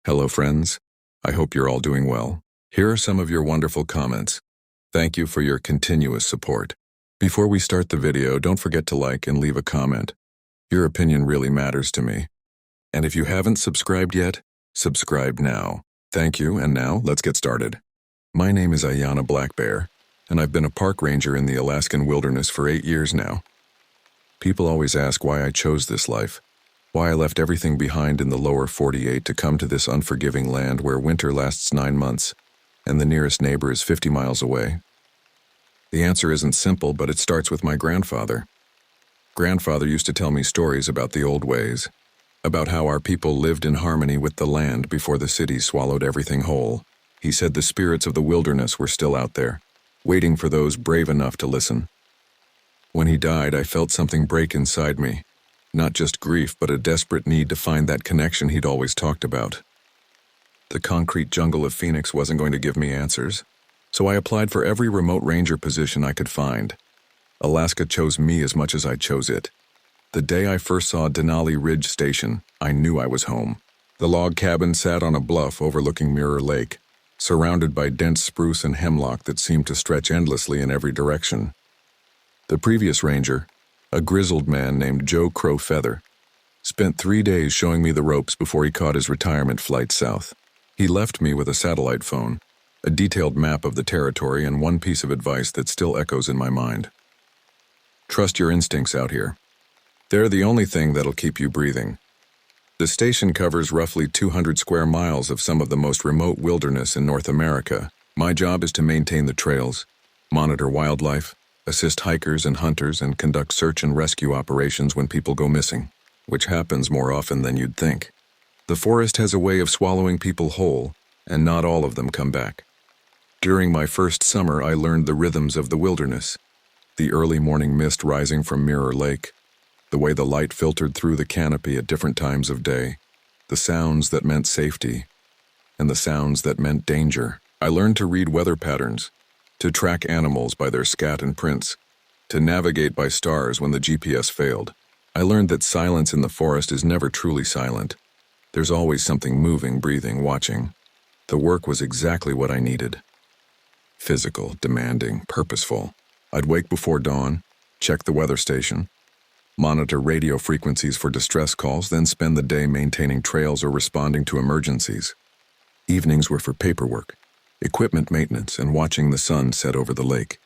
Hello friends, I hope you're all doing well. Here are some of your wonderful comments. Thank you for your continuous support. Before we start the video, don't forget to like and leave a comment. Your opinion really matters to me. And if you haven't subscribed yet, subscribe now. Thank you, and now let's get started. My name is Ayanna Black Bear, and I've been a park ranger in the Alaskan wilderness for 8 years now. People always ask why I chose this life. Why I left everything behind in the lower 48 to come to this unforgiving land where winter lasts 9 months and the nearest neighbor is 50 miles away. The answer isn't simple, but it starts with my grandfather. Grandfather used to tell me stories about the old ways, about how our people lived in harmony with the land before the cities swallowed everything whole. He said the spirits of the wilderness were still out there, waiting for those brave enough to listen. When he died, I felt something break inside me. Not just grief, but a desperate need to find that connection he'd always talked about. The concrete jungle of Phoenix wasn't going to give me answers, so I applied for every remote ranger position I could find. Alaska chose me as much as I chose it. The day I first saw Denali Ridge Station, I knew I was home. The log cabin sat on a bluff overlooking Mirror Lake, surrounded by dense spruce and hemlock that seemed to stretch endlessly in every direction. The previous ranger, a grizzled man named Joe Crow Feather, spent 3 days showing me the ropes before he caught his retirement flight south. He left me with a satellite phone, a detailed map of the territory, and one piece of advice that still echoes in my mind. Trust your instincts out here. They're the only thing that'll keep you breathing. The station covers roughly 200 square miles of some of the most remote wilderness in North America. My job is to maintain the trails, monitor wildlife, assist hikers and hunters, and conduct search and rescue operations when people go missing, which happens more often than you'd think. The forest has a way of swallowing people whole, and not all of them come back. During my first summer, I learned the rhythms of the wilderness, the early morning mist rising from Mirror Lake, the way the light filtered through the canopy at different times of day, the sounds that meant safety, and the sounds that meant danger. I learned to read weather patterns, to track animals by their scat and prints, to navigate by stars when the GPS failed. I learned that silence in the forest is never truly silent. There's always something moving, breathing, watching. The work was exactly what I needed. Physical, demanding, purposeful. I'd wake before dawn, check the weather station, monitor radio frequencies for distress calls, then spend the day maintaining trails or responding to emergencies. Evenings were for paperwork, equipment maintenance, and watching the sun set over the lake.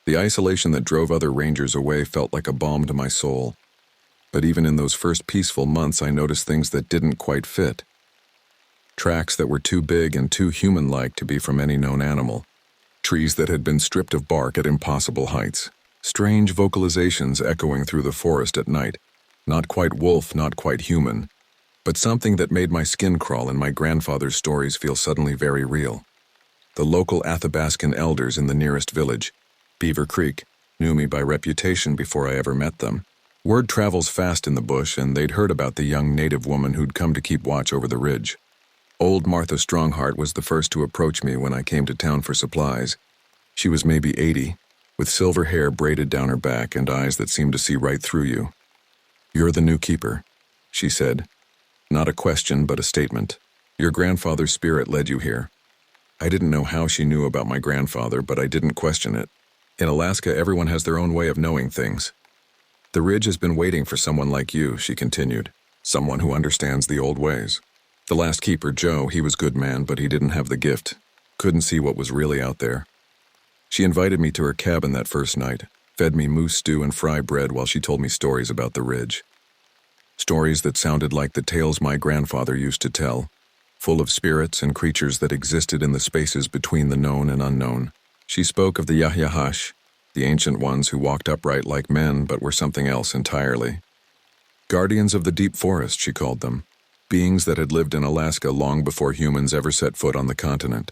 The isolation that drove other rangers away felt like a balm to my soul. But even in those first peaceful months, I noticed things that didn't quite fit. Tracks that were too big and too human-like to be from any known animal. Trees that had been stripped of bark at impossible heights. Strange vocalizations echoing through the forest at night. Not quite wolf, not quite human, but something that made my skin crawl and my grandfather's stories feel suddenly very real. The local Athabaskan elders in the nearest village, Beaver Creek, knew me by reputation before I ever met them. Word travels fast in the bush, and they'd heard about the young native woman who'd come to keep watch over the ridge. Old Martha Strongheart was the first to approach me when I came to town for supplies. She was maybe 80, with silver hair braided down her back and eyes that seemed to see right through you. "You're the new keeper," she said. Not a question, but a statement. "Your grandfather's spirit led you here." I didn't know how she knew about my grandfather, but I didn't question it. In Alaska, everyone has their own way of knowing things. "The ridge has been waiting for someone like you," she continued. "Someone who understands the old ways. The last keeper, Joe, he was a good man, but he didn't have the gift. Couldn't see what was really out there." She invited me to her cabin that first night, fed me moose stew and fry bread while she told me stories about the ridge. Stories that sounded like the tales my grandfather used to tell, full of spirits and creatures that existed in the spaces between the known and unknown. She spoke of the Yahyahash, the ancient ones who walked upright like men but were something else entirely. Guardians of the deep forest, she called them, beings that had lived in Alaska long before humans ever set foot on the continent.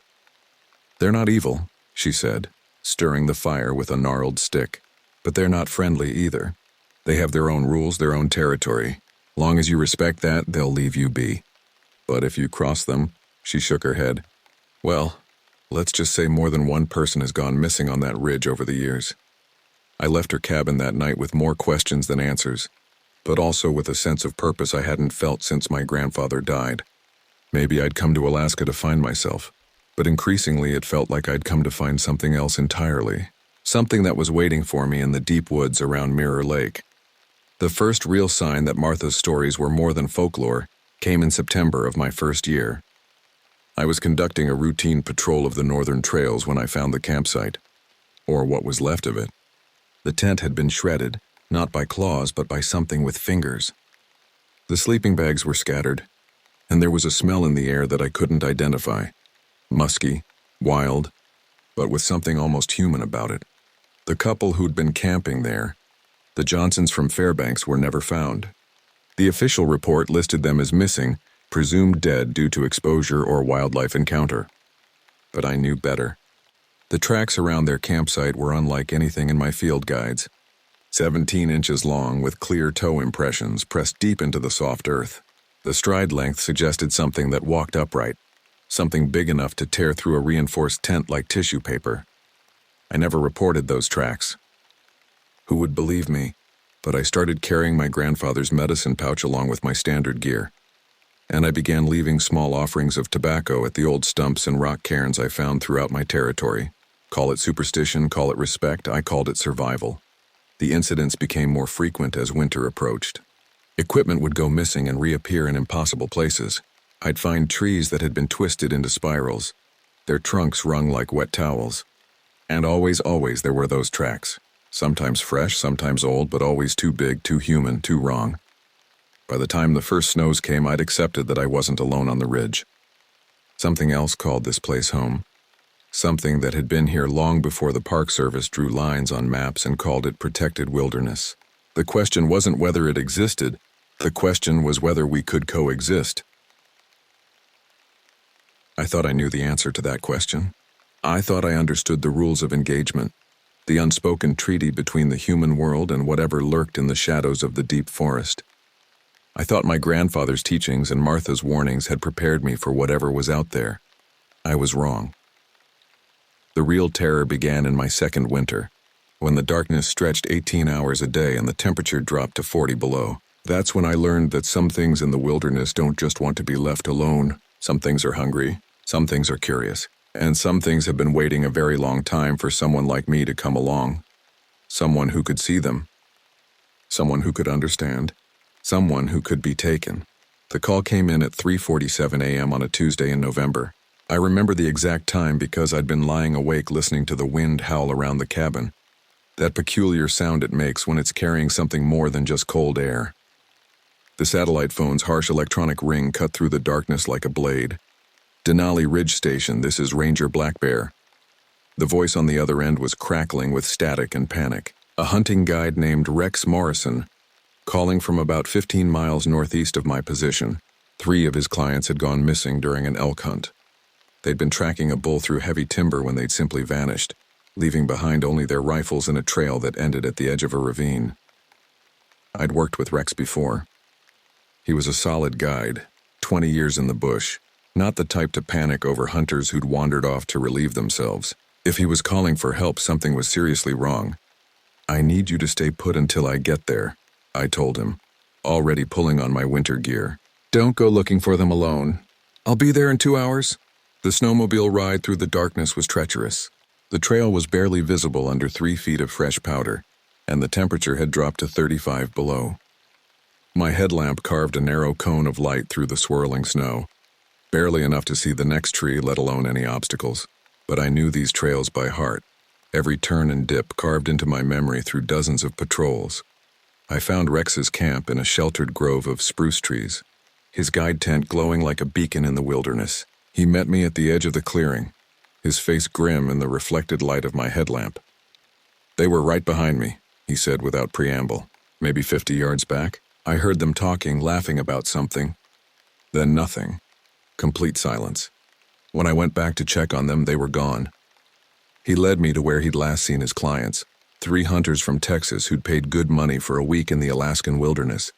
"They're not evil," she said, stirring the fire with a gnarled stick, "but they're not friendly either. They have their own rules, their own territory. Long as you respect that, they'll leave you be. But if you cross them," she shook her head, "well, let's just say more than one person has gone missing on that ridge over the years." I left her cabin that night with more questions than answers, but also with a sense of purpose I hadn't felt since my grandfather died. Maybe I'd come to Alaska to find myself, but increasingly it felt like I'd come to find something else entirely, something that was waiting for me in the deep woods around Mirror Lake. The first real sign that Martha's stories were more than folklore came in September of my first year. I was conducting a routine patrol of the northern trails when I found the campsite, or what was left of it. The tent had been shredded, not by claws but by something with fingers. The sleeping bags were scattered, and there was a smell in the air that I couldn't identify. Musky, wild, but with something almost human about it. The couple who'd been camping there, the Johnsons from Fairbanks, were never found. The official report listed them as missing, presumed dead due to exposure or wildlife encounter. But I knew better. The tracks around their campsite were unlike anything in my field guides. 17 inches long with clear toe impressions pressed deep into the soft earth. The stride length suggested something that walked upright, something big enough to tear through a reinforced tent like tissue paper. I never reported those tracks. Who would believe me? But I started carrying my grandfather's medicine pouch along with my standard gear. And I began leaving small offerings of tobacco at the old stumps and rock cairns I found throughout my territory. Call it superstition, call it respect, I called it survival. The incidents became more frequent as winter approached. Equipment would go missing and reappear in impossible places. I'd find trees that had been twisted into spirals, their trunks wrung like wet towels. And always there were those tracks. Sometimes fresh, sometimes old, but always too big, too human, too wrong. By the time the first snows came, I'd accepted that I wasn't alone on the ridge. Something else called this place home. Something that had been here long before the Park Service drew lines on maps and called it protected wilderness. The question wasn't whether it existed, the question was whether we could coexist. I thought I knew the answer to that question. I thought I understood the rules of engagement, the unspoken treaty between the human world and whatever lurked in the shadows of the deep forest. I thought my grandfather's teachings and Martha's warnings had prepared me for whatever was out there. I was wrong. The real terror began in my second winter, when the darkness stretched 18 hours a day and the temperature dropped to 40 below. That's when I learned that some things in the wilderness don't just want to be left alone. Some things are hungry, some things are curious, and some things have been waiting a very long time for someone like me to come along. Someone who could see them. Someone who could understand. Someone who could be taken. The call came in at 3:47 a.m. on a Tuesday in November. I remember the exact time because I'd been lying awake listening to the wind howl around the cabin. That peculiar sound it makes when it's carrying something more than just cold air. The satellite phone's harsh electronic ring cut through the darkness like a blade. Denali Ridge Station, this is Ranger Black Bear. The voice on the other end was crackling with static and panic. A hunting guide named Rex Morrison, calling from about 15 miles northeast of my position. 3 of his clients had gone missing during an elk hunt. They'd been tracking a bull through heavy timber when they'd simply vanished, leaving behind only their rifles and a trail that ended at the edge of a ravine. I'd worked with Rex before. He was a solid guide, 20 years in the bush, not the type to panic over hunters who'd wandered off to relieve themselves. If he was calling for help, something was seriously wrong. I need you to stay put until I get there, I told him, already pulling on my winter gear. Don't go looking for them alone. I'll be there in 2 hours. The snowmobile ride through the darkness was treacherous. The trail was barely visible under 3 feet of fresh powder, and the temperature had dropped to 35 below. My headlamp carved a narrow cone of light through the swirling snow, barely enough to see the next tree, let alone any obstacles. But I knew these trails by heart, every turn and dip carved into my memory through dozens of patrols. I found Rex's camp in a sheltered grove of spruce trees, his guide tent glowing like a beacon in the wilderness. He met me at the edge of the clearing, his face grim in the reflected light of my headlamp. They were right behind me, he said without preamble. Maybe 50 yards back. I heard them talking, laughing about something. Then nothing. Complete silence. When I went back to check on them, they were gone. He led me to where he'd last seen his clients, 3 hunters from Texas who'd paid good money for a week in the Alaskan wilderness.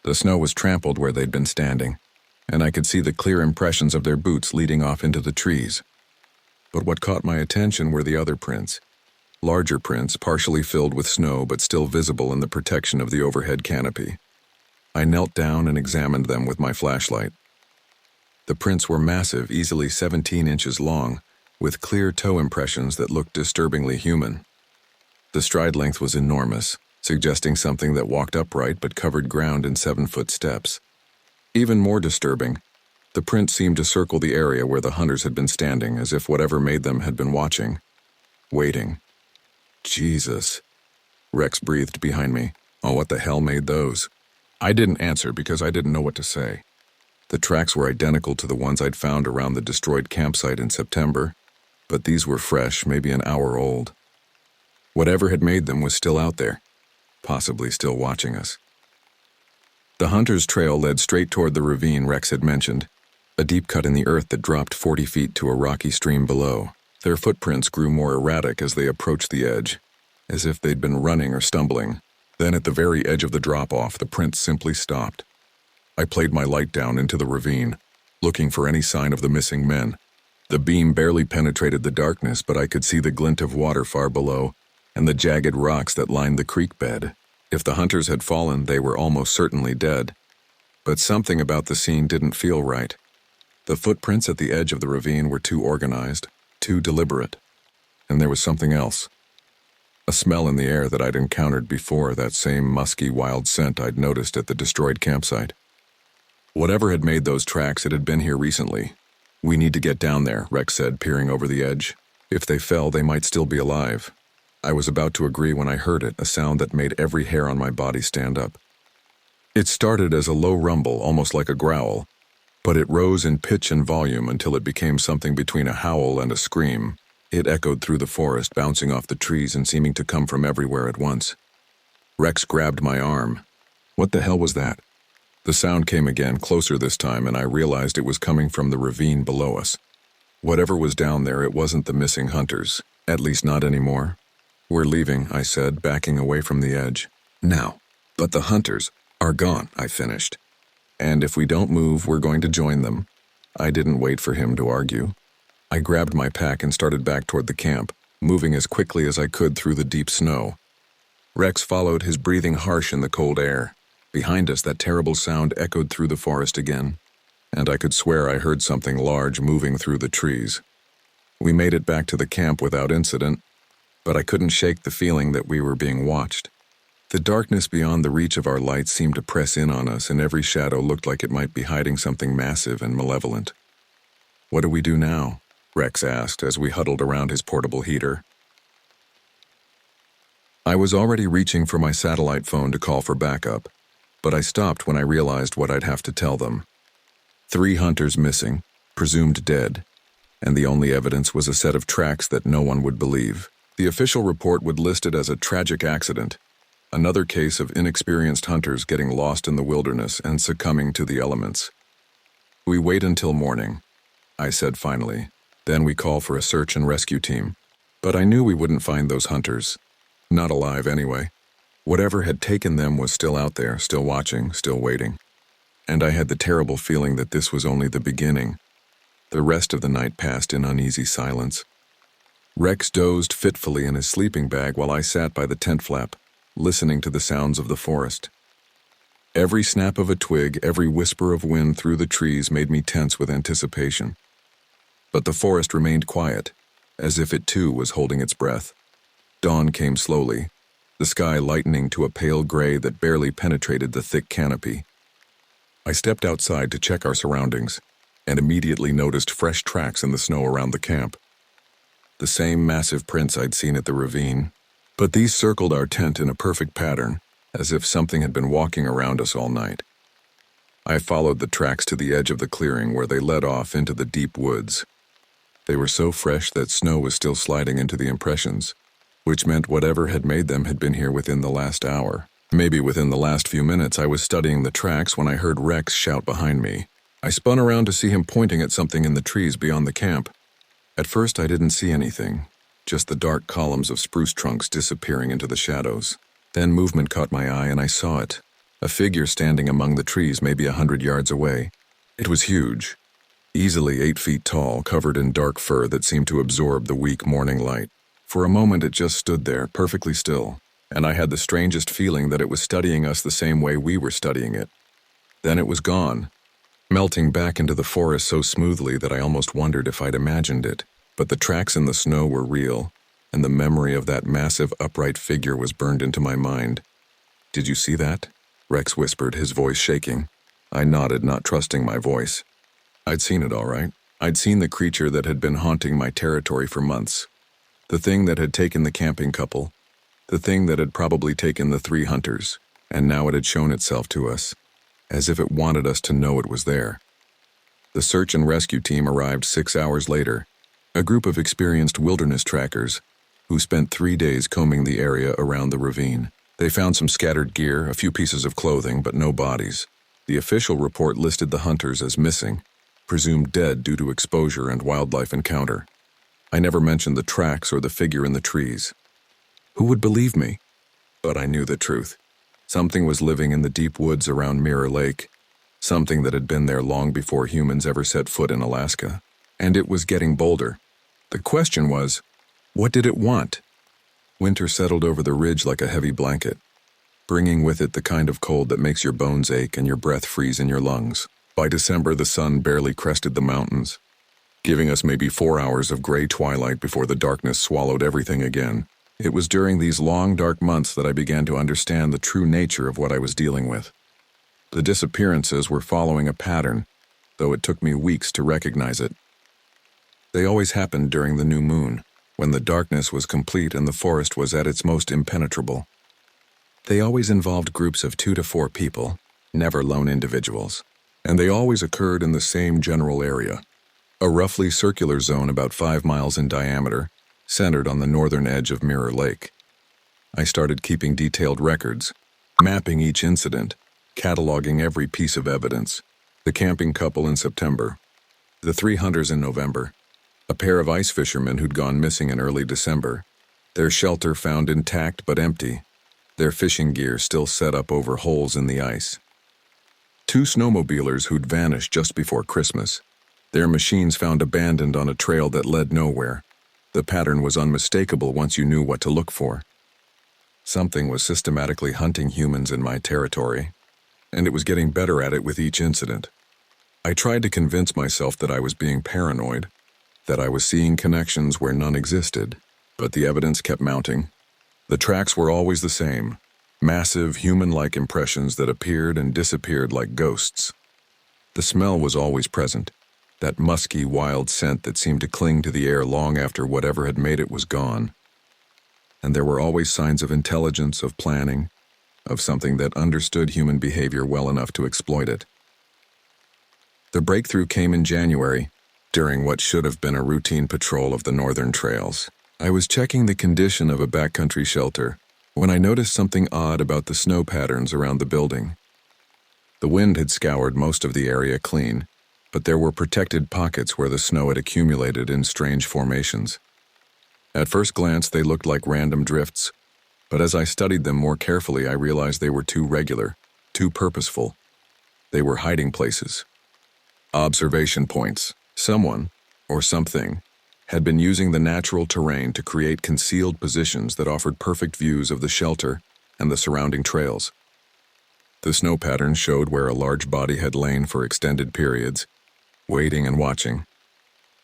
The snow was trampled where they'd been standing, and I could see the clear impressions of their boots leading off into the trees. But what caught my attention were the other prints. Larger prints, partially filled with snow but still visible in the protection of the overhead canopy. I knelt down and examined them with my flashlight. The prints were massive, easily 17 inches long, with clear toe impressions that looked disturbingly human. The stride length was enormous, suggesting something that walked upright but covered ground in 7-foot steps. Even more disturbing, the prints seemed to circle the area where the hunters had been standing, as if whatever made them had been watching. Waiting. Jesus. Rex breathed behind me. Oh, what the hell made those? I didn't answer because I didn't know what to say. The tracks were identical to the ones I'd found around the destroyed campsite in September, but these were fresh, maybe an hour old. Whatever had made them was still out there, possibly still watching us. The hunter's trail led straight toward the ravine Rex had mentioned, a deep cut in the earth that dropped 40 feet to a rocky stream below. Their footprints grew more erratic as they approached the edge, as if they'd been running or stumbling. Then at the very edge of the drop-off, the prints simply stopped. I played my light down into the ravine, looking for any sign of the missing men. The beam barely penetrated the darkness, but I could see the glint of water far below and the jagged rocks that lined the creek bed. If the hunters had fallen, they were almost certainly dead. But something about the scene didn't feel right. The footprints at the edge of the ravine were too organized, too deliberate. And there was something else. A smell in the air that I'd encountered before, that same musky wild scent I'd noticed at the destroyed campsite. Whatever had made those tracks, it had been here recently. We need to get down there, Rex said, peering over the edge. If they fell, they might still be alive. I was about to agree when I heard it, a sound that made every hair on my body stand up. It started as a low rumble, almost like a growl, but it rose in pitch and volume until it became something between a howl and a scream. It echoed through the forest, bouncing off the trees and seeming to come from everywhere at once. Rex grabbed my arm. What the hell was that? The sound came again, closer this time, and I realized it was coming from the ravine below us. Whatever was down there, it wasn't the missing hunters, at least not anymore. We're leaving, I said, backing away from the edge. Now. But the hunters are gone, I finished. And if we don't move, we're going to join them. I didn't wait for him to argue. I grabbed my pack and started back toward the camp, moving as quickly as I could through the deep snow. Rex followed, his breathing harsh in the cold air. Behind us, that terrible sound echoed through the forest again, and I could swear I heard something large moving through the trees. We made it back to the camp without incident, but I couldn't shake the feeling that we were being watched. The darkness beyond the reach of our lights seemed to press in on us, and every shadow looked like it might be hiding something massive and malevolent. What do we do now? Rex asked as we huddled around his portable heater. I was already reaching for my satellite phone to call for backup, but I stopped when I realized what I'd have to tell them. 3 hunters missing, presumed dead, and the only evidence was a set of tracks that no one would believe. The official report would list it as a tragic accident, another case of inexperienced hunters getting lost in the wilderness and succumbing to the elements. We wait until morning, I said finally. Then we call for a search and rescue team. But I knew we wouldn't find those hunters. Not alive anyway. Whatever had taken them was still out there, still watching, still waiting. And I had the terrible feeling that this was only the beginning. The rest of the night passed in uneasy silence. Rex dozed fitfully in his sleeping bag while I sat by the tent flap, listening to the sounds of the forest. Every snap of a twig, every whisper of wind through the trees made me tense with anticipation. But the forest remained quiet, as if it too was holding its breath. Dawn came slowly, the sky lightening to a pale gray that barely penetrated the thick canopy. I stepped outside to check our surroundings, and immediately noticed fresh tracks in the snow around the camp. The same massive prints I'd seen at the ravine, but these circled our tent in a perfect pattern, as if something had been walking around us all night. I followed the tracks to the edge of the clearing where they led off into the deep woods. They were so fresh that snow was still sliding into the impressions, which meant whatever had made them had been here within the last hour. Maybe within the last few minutes. I was studying the tracks when I heard Rex shout behind me. I spun around to see him pointing at something in the trees beyond the camp. At first I didn't see anything, just the dark columns of spruce trunks disappearing into the shadows. Then movement caught my eye and I saw it. A figure standing among the trees maybe 100 yards away. It was huge, easily 8 feet tall, covered in dark fur that seemed to absorb the weak morning light. For a moment it just stood there, perfectly still, and I had the strangest feeling that it was studying us the same way we were studying it. Then it was gone, melting back into the forest so smoothly that I almost wondered if I'd imagined it. But the tracks in the snow were real, and the memory of that massive upright figure was burned into my mind. "Did you see that?" Rex whispered, his voice shaking. I nodded, not trusting my voice. I'd seen it all right. I'd seen the creature that had been haunting my territory for months. The thing that had taken the camping couple. The thing that had probably taken the 3 hunters. And now it had shown itself to us, as if it wanted us to know it was there. The search and rescue team arrived 6 hours later, a group of experienced wilderness trackers who spent 3 days combing the area around the ravine. They found some scattered gear, a few pieces of clothing, but no bodies. The official report listed the hunters as missing, presumed dead due to exposure and wildlife encounter. I never mentioned the tracks or the figure in the trees. Who would believe me? But I knew the truth. Something was living in the deep woods around Mirror Lake, something that had been there long before humans ever set foot in Alaska. And it was getting bolder. The question was, what did it want? Winter settled over the ridge like a heavy blanket, bringing with it the kind of cold that makes your bones ache and your breath freeze in your lungs. By December, the sun barely crested the mountains, giving us maybe 4 hours of gray twilight before the darkness swallowed everything again. It was during these long, dark months that I began to understand the true nature of what I was dealing with. The disappearances were following a pattern, though it took me weeks to recognize it. They always happened during the new moon, when the darkness was complete and the forest was at its most impenetrable. They always involved groups of 2 to 4 people, never lone individuals. And they always occurred in the same general area, a roughly circular zone about 5 miles in diameter, centered on the northern edge of Mirror Lake. I started keeping detailed records, mapping each incident, cataloging every piece of evidence. The camping couple in September, the 3 hunters in November, a pair of ice fishermen who'd gone missing in early December, their shelter found intact but empty, their fishing gear still set up over holes in the ice. 2 snowmobilers who'd vanished just before Christmas, their machines found abandoned on a trail that led nowhere. The pattern was unmistakable once you knew what to look for. Something was systematically hunting humans in my territory, and it was getting better at it with each incident. I tried to convince myself that I was being paranoid, that I was seeing connections where none existed, but the evidence kept mounting. The tracks were always the same, massive, human-like impressions that appeared and disappeared like ghosts. The smell was always present, that musky, wild scent that seemed to cling to the air long after whatever had made it was gone. And there were always signs of intelligence, of planning, of something that understood human behavior well enough to exploit it. The breakthrough came in January, during what should have been a routine patrol of the northern trails. I was checking the condition of a backcountry shelter when I noticed something odd about the snow patterns around the building. The wind had scoured most of the area clean, but there were protected pockets where the snow had accumulated in strange formations. At first glance, they looked like random drifts, but as I studied them more carefully, I realized they were too regular, too purposeful. They were hiding places, observation points. Someone, or something, had been using the natural terrain to create concealed positions that offered perfect views of the shelter and the surrounding trails. The snow patterns showed where a large body had lain for extended periods, waiting and watching.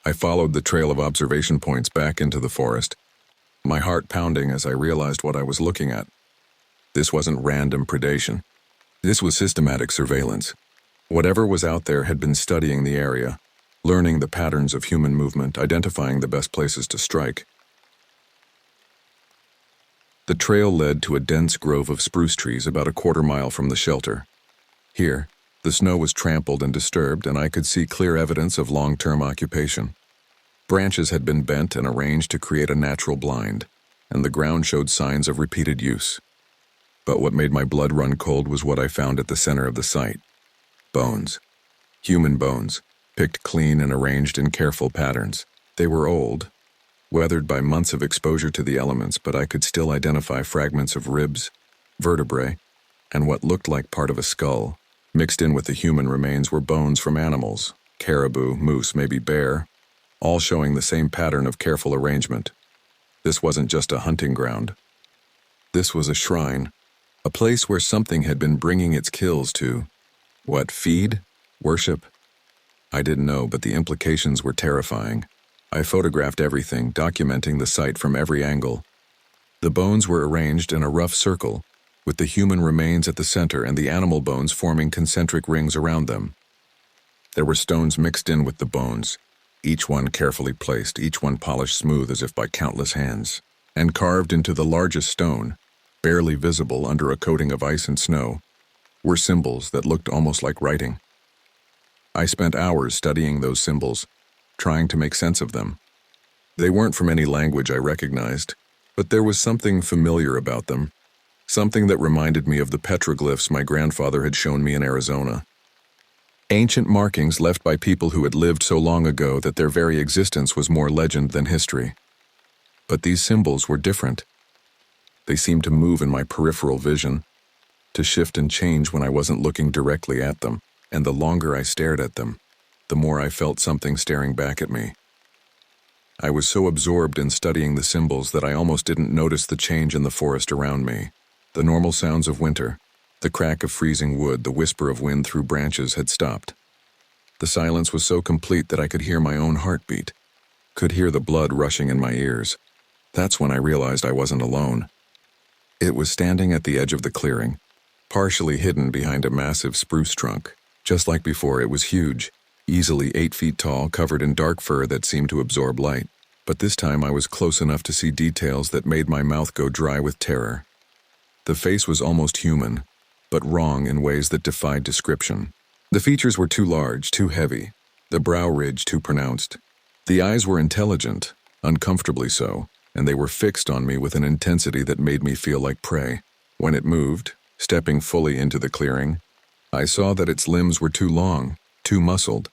I followed the trail of observation points back into the forest, my heart pounding as I realized what I was looking at. This wasn't random predation. This was systematic surveillance. Whatever was out there had been studying the area, learning the patterns of human movement, identifying the best places to strike. The trail led to a dense grove of spruce trees about a quarter mile from the shelter. Here, the snow was trampled and disturbed, and I could see clear evidence of long-term occupation. Branches had been bent and arranged to create a natural blind, and the ground showed signs of repeated use. But what made my blood run cold was what I found at the center of the site. Bones. Human bones, picked clean and arranged in careful patterns. They were old, weathered by months of exposure to the elements, but I could still identify fragments of ribs, vertebrae, and what looked like part of a skull. Mixed in with the human remains were bones from animals, caribou, moose, maybe bear, all showing the same pattern of careful arrangement. This wasn't just a hunting ground. This was a shrine, a place where something had been bringing its kills to, feed? Worship? I didn't know, but the implications were terrifying. I photographed everything, documenting the site from every angle. The bones were arranged in a rough circle, with the human remains at the center and the animal bones forming concentric rings around them. There were stones mixed in with the bones, each one carefully placed, each one polished smooth as if by countless hands, and carved into the largest stone, barely visible under a coating of ice and snow, were symbols that looked almost like writing. I spent hours studying those symbols, trying to make sense of them. They weren't from any language I recognized, but there was something familiar about them, something that reminded me of the petroglyphs my grandfather had shown me in Arizona. Ancient markings left by people who had lived so long ago that their very existence was more legend than history. But these symbols were different. They seemed to move in my peripheral vision, to shift and change when I wasn't looking directly at them, and the longer I stared at them, the more I felt something staring back at me. I was so absorbed in studying the symbols that I almost didn't notice the change in the forest around me. The normal sounds of winter, the crack of freezing wood, the whisper of wind through branches had stopped. The silence was so complete that I could hear my own heartbeat, could hear the blood rushing in my ears. That's when I realized I wasn't alone. It was standing at the edge of the clearing, partially hidden behind a massive spruce trunk. Just like before, it was huge, easily 8 feet tall, covered in dark fur that seemed to absorb light. But this time I was close enough to see details that made my mouth go dry with terror. The face was almost human, but wrong in ways that defied description. The features were too large, too heavy, the brow ridge too pronounced. The eyes were intelligent, uncomfortably so, and they were fixed on me with an intensity that made me feel like prey. When it moved, stepping fully into the clearing, I saw that its limbs were too long, too muscled,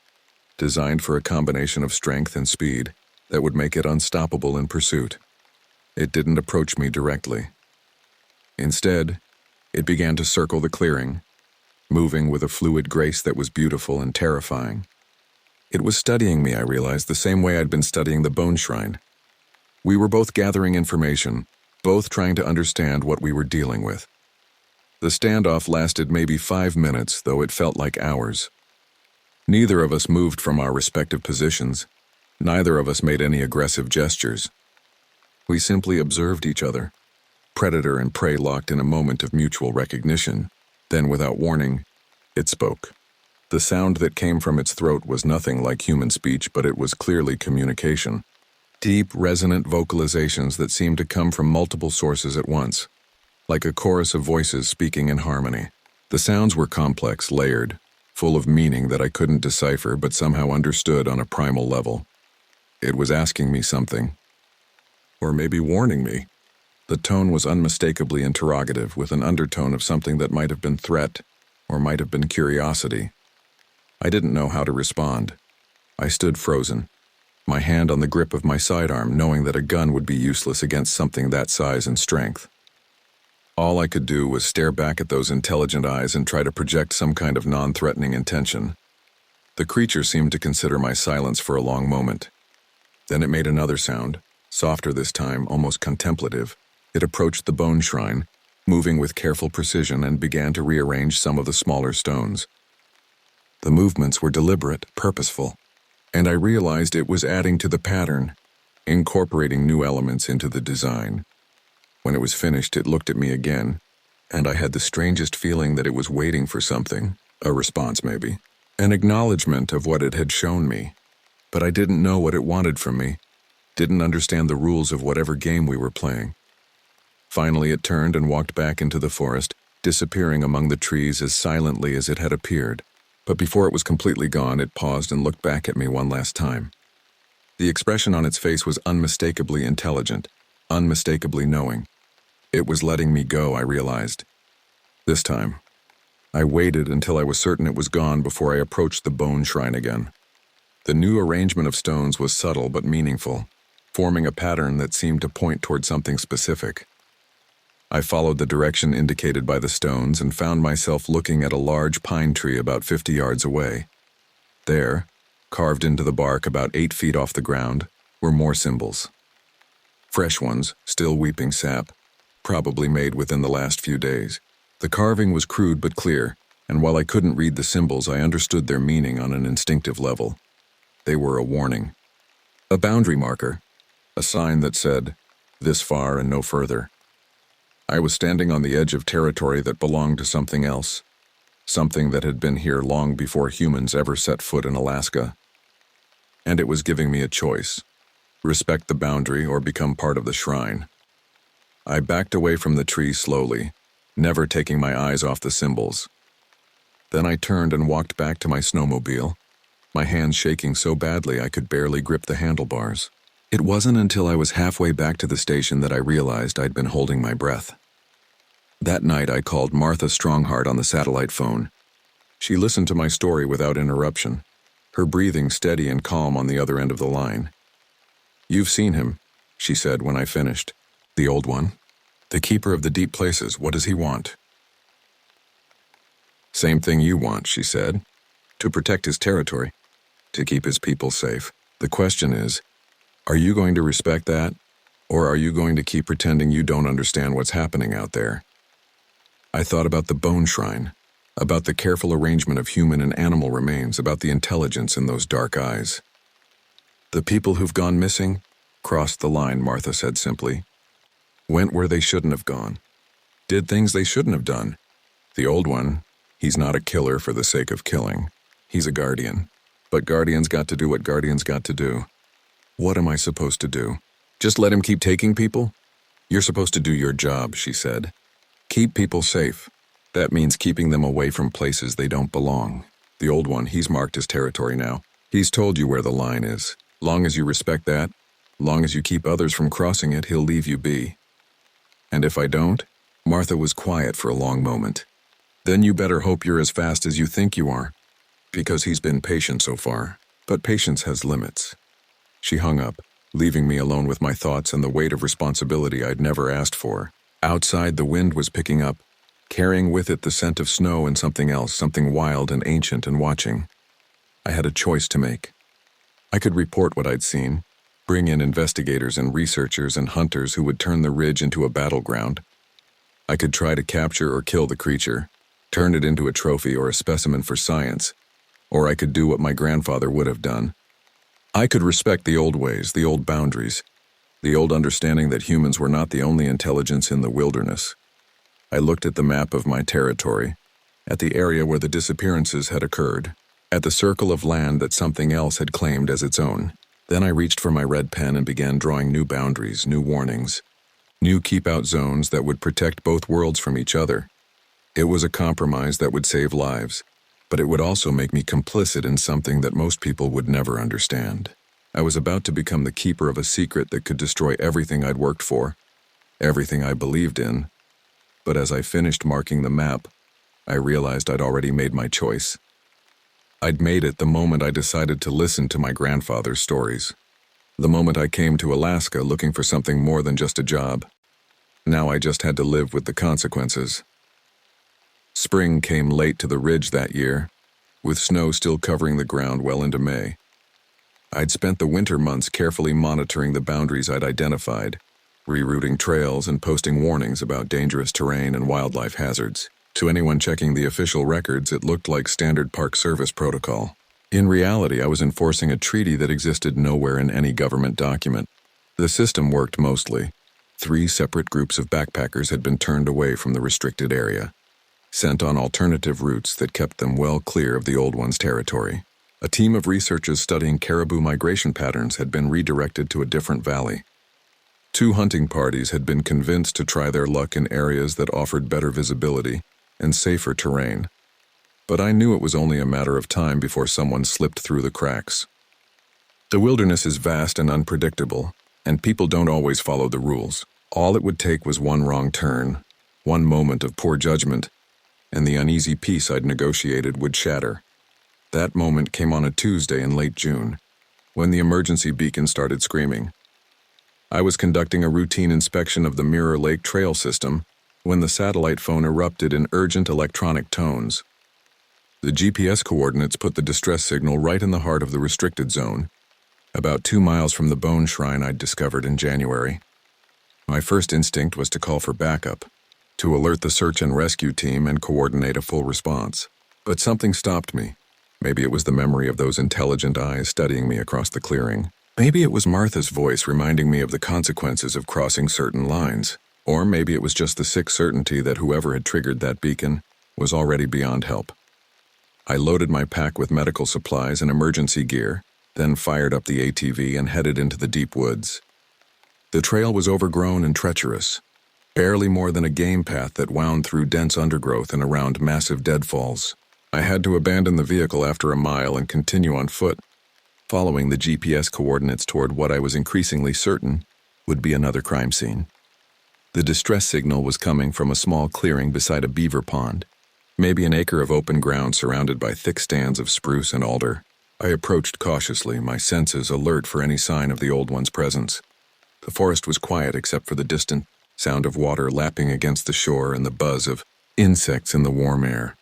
designed for a combination of strength and speed that would make it unstoppable in pursuit. It didn't approach me directly. Instead, it began to circle the clearing, moving with a fluid grace that was beautiful and terrifying. It was studying me, I realized, the same way I'd been studying the bone shrine. We were both gathering information, both trying to understand what we were dealing with. The standoff lasted maybe 5 minutes, though it felt like hours. Neither of us moved from our respective positions. Neither of us made any aggressive gestures. We simply observed each other, predator and prey locked in a moment of mutual recognition. Then, without warning, it spoke. The sound that came from its throat was nothing like human speech, but it was clearly communication. Deep, resonant vocalizations that seemed to come from multiple sources at once, like a chorus of voices speaking in harmony. The sounds were complex, layered, full of meaning that I couldn't decipher but somehow understood on a primal level. It was asking me something, or maybe warning me. The tone was unmistakably interrogative, with an undertone of something that might have been threat, or might have been curiosity. I didn't know how to respond. I stood frozen, my hand on the grip of my sidearm, knowing that a gun would be useless against something that size and strength. All I could do was stare back at those intelligent eyes and try to project some kind of non-threatening intention. The creature seemed to consider my silence for a long moment. Then it made another sound, softer this time, almost contemplative. It approached the bone shrine, moving with careful precision, and began to rearrange some of the smaller stones. The movements were deliberate, purposeful, and I realized it was adding to the pattern, incorporating new elements into the design. When it was finished, it looked at me again, and I had the strangest feeling that it was waiting for something, a response maybe, an acknowledgement of what it had shown me. But I didn't know what it wanted from me, didn't understand the rules of whatever game we were playing. Finally, it turned and walked back into the forest, disappearing among the trees as silently as it had appeared. But before it was completely gone, it paused and looked back at me one last time. The expression on its face was unmistakably intelligent, unmistakably knowing. It was letting me go, I realized. This time, I waited until I was certain it was gone before I approached the bone shrine again. The new arrangement of stones was subtle but meaningful, forming a pattern that seemed to point toward something specific. I followed the direction indicated by the stones and found myself looking at a large pine tree about 50 yards away. There, carved into the bark about 8 feet off the ground, were more symbols. Fresh ones, still weeping sap, probably made within the last few days. The carving was crude but clear, And while I couldn't read the symbols, I understood their meaning on an instinctive level. They were a warning, a boundary marker, a sign that said, "This far and no further." I was standing on the edge of territory that belonged to something else, something that had been here long before humans ever set foot in Alaska. And it was giving me a choice: respect the boundary or become part of the shrine. I backed away from the tree slowly, never taking my eyes off the symbols. Then I turned and walked back to my snowmobile, my hands shaking so badly I could barely grip the handlebars. It wasn't until I was halfway back to the station that I realized I'd been holding my breath. That night I called Martha Strongheart on the satellite phone. She listened to my story without interruption, her breathing steady and calm on the other end of the line. "You've seen him," she said when I finished. "The old one? The keeper of the deep places, what does he want?" "Same thing you want," she said. "To protect his territory, to keep his people safe. The question is, are you going to respect that, or are you going to keep pretending you don't understand what's happening out there?" I thought about the bone shrine, about the careful arrangement of human and animal remains, about the intelligence in those dark eyes. "The people who've gone missing crossed the line," Martha said simply. "Went where they shouldn't have gone. Did things they shouldn't have done. The old one, he's not a killer for the sake of killing. He's a guardian. But guardians got to do what guardians got to do. What am I supposed to do? Just let him keep taking people? You're supposed to do your job," she said. "Keep people safe. That means keeping them away from places they don't belong. The old one, he's marked his territory now. He's told you where the line is. Long as you respect that, long as you keep others from crossing it, he'll leave you be. And if I don't?" Martha was quiet for a long moment. "Then you better hope you're as fast as you think you are, because he's been patient so far. But patience has limits." She hung up, leaving me alone with my thoughts and the weight of responsibility I'd never asked for. Outside, the wind was picking up, carrying with it the scent of snow and something else, something wild and ancient and watching. I had a choice to make. I could report what I'd seen, bring in investigators and researchers and hunters who would turn the ridge into a battleground. I could try to capture or kill the creature, turn it into a trophy or a specimen for science, or I could do what my grandfather would have done. I could respect the old ways, the old boundaries, the old understanding that humans were not the only intelligence in the wilderness. I looked at the map of my territory, at the area where the disappearances had occurred, at the circle of land that something else had claimed as its own. Then I reached for my red pen and began drawing new boundaries, new warnings, new keep-out zones that would protect both worlds from each other. It was a compromise that would save lives, but it would also make me complicit in something that most people would never understand. I was about to become the keeper of a secret that could destroy everything I'd worked for, everything I believed in. But as I finished marking the map, I realized I'd already made my choice. I'd made it the moment I decided to listen to my grandfather's stories. The moment I came to Alaska looking for something more than just a job. Now I just had to live with the consequences. Spring came late to the ridge that year, with snow still covering the ground well into May. I'd spent the winter months carefully monitoring the boundaries I'd identified, rerouting trails and posting warnings about dangerous terrain and wildlife hazards. To anyone checking the official records, it looked like standard Park Service protocol. In reality, I was enforcing a treaty that existed nowhere in any government document. The system worked mostly. 3 separate groups of backpackers had been turned away from the restricted area, sent on alternative routes that kept them well clear of the old one's territory. A team of researchers studying caribou migration patterns had been redirected to a different valley. 2 hunting parties had been convinced to try their luck in areas that offered better visibility and safer terrain. But I knew it was only a matter of time before someone slipped through the cracks. The wilderness is vast and unpredictable, and people don't always follow the rules. All it would take was one wrong turn, one moment of poor judgment, and the uneasy peace I'd negotiated would shatter. That moment came on a Tuesday in late June, when the emergency beacon started screaming. I was conducting a routine inspection of the Mirror Lake Trail system when the satellite phone erupted in urgent electronic tones. The GPS coordinates put the distress signal right in the heart of the restricted zone, about 2 miles from the bone shrine I'd discovered in January. My first instinct was to call for backup, to alert the search and rescue team and coordinate a full response. But something stopped me. Maybe it was the memory of those intelligent eyes studying me across the clearing. Maybe it was Martha's voice reminding me of the consequences of crossing certain lines. Or maybe it was just the sick certainty that whoever had triggered that beacon was already beyond help. I loaded my pack with medical supplies and emergency gear, then fired up the ATV and headed into the deep woods. The trail was overgrown and treacherous, barely more than a game path that wound through dense undergrowth and around massive deadfalls. I had to abandon the vehicle after a mile and continue on foot, following the GPS coordinates toward what I was increasingly certain would be another crime scene. The distress signal was coming from a small clearing beside a beaver pond, maybe an acre of open ground surrounded by thick stands of spruce and alder. I approached cautiously, my senses alert for any sign of the Old One's presence. The forest was quiet except for the distant sound of water lapping against the shore and the buzz of insects in the warm air.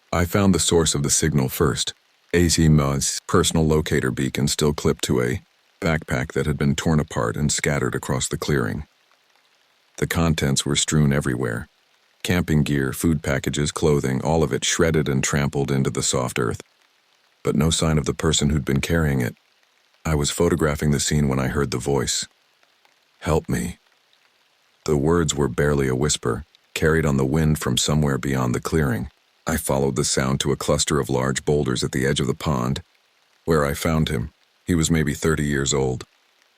I found the source of the signal first, AZMA's personal locator beacon still clipped to a backpack that had been torn apart and scattered across the clearing. The contents were strewn everywhere. Camping gear, food packages, clothing, all of it shredded and trampled into the soft earth. But no sign of the person who'd been carrying it. I was photographing the scene when I heard the voice. "Help me." The words were barely a whisper, carried on the wind from somewhere beyond the clearing. I followed the sound to a cluster of large boulders at the edge of the pond, where I found him. He was maybe 30 years old,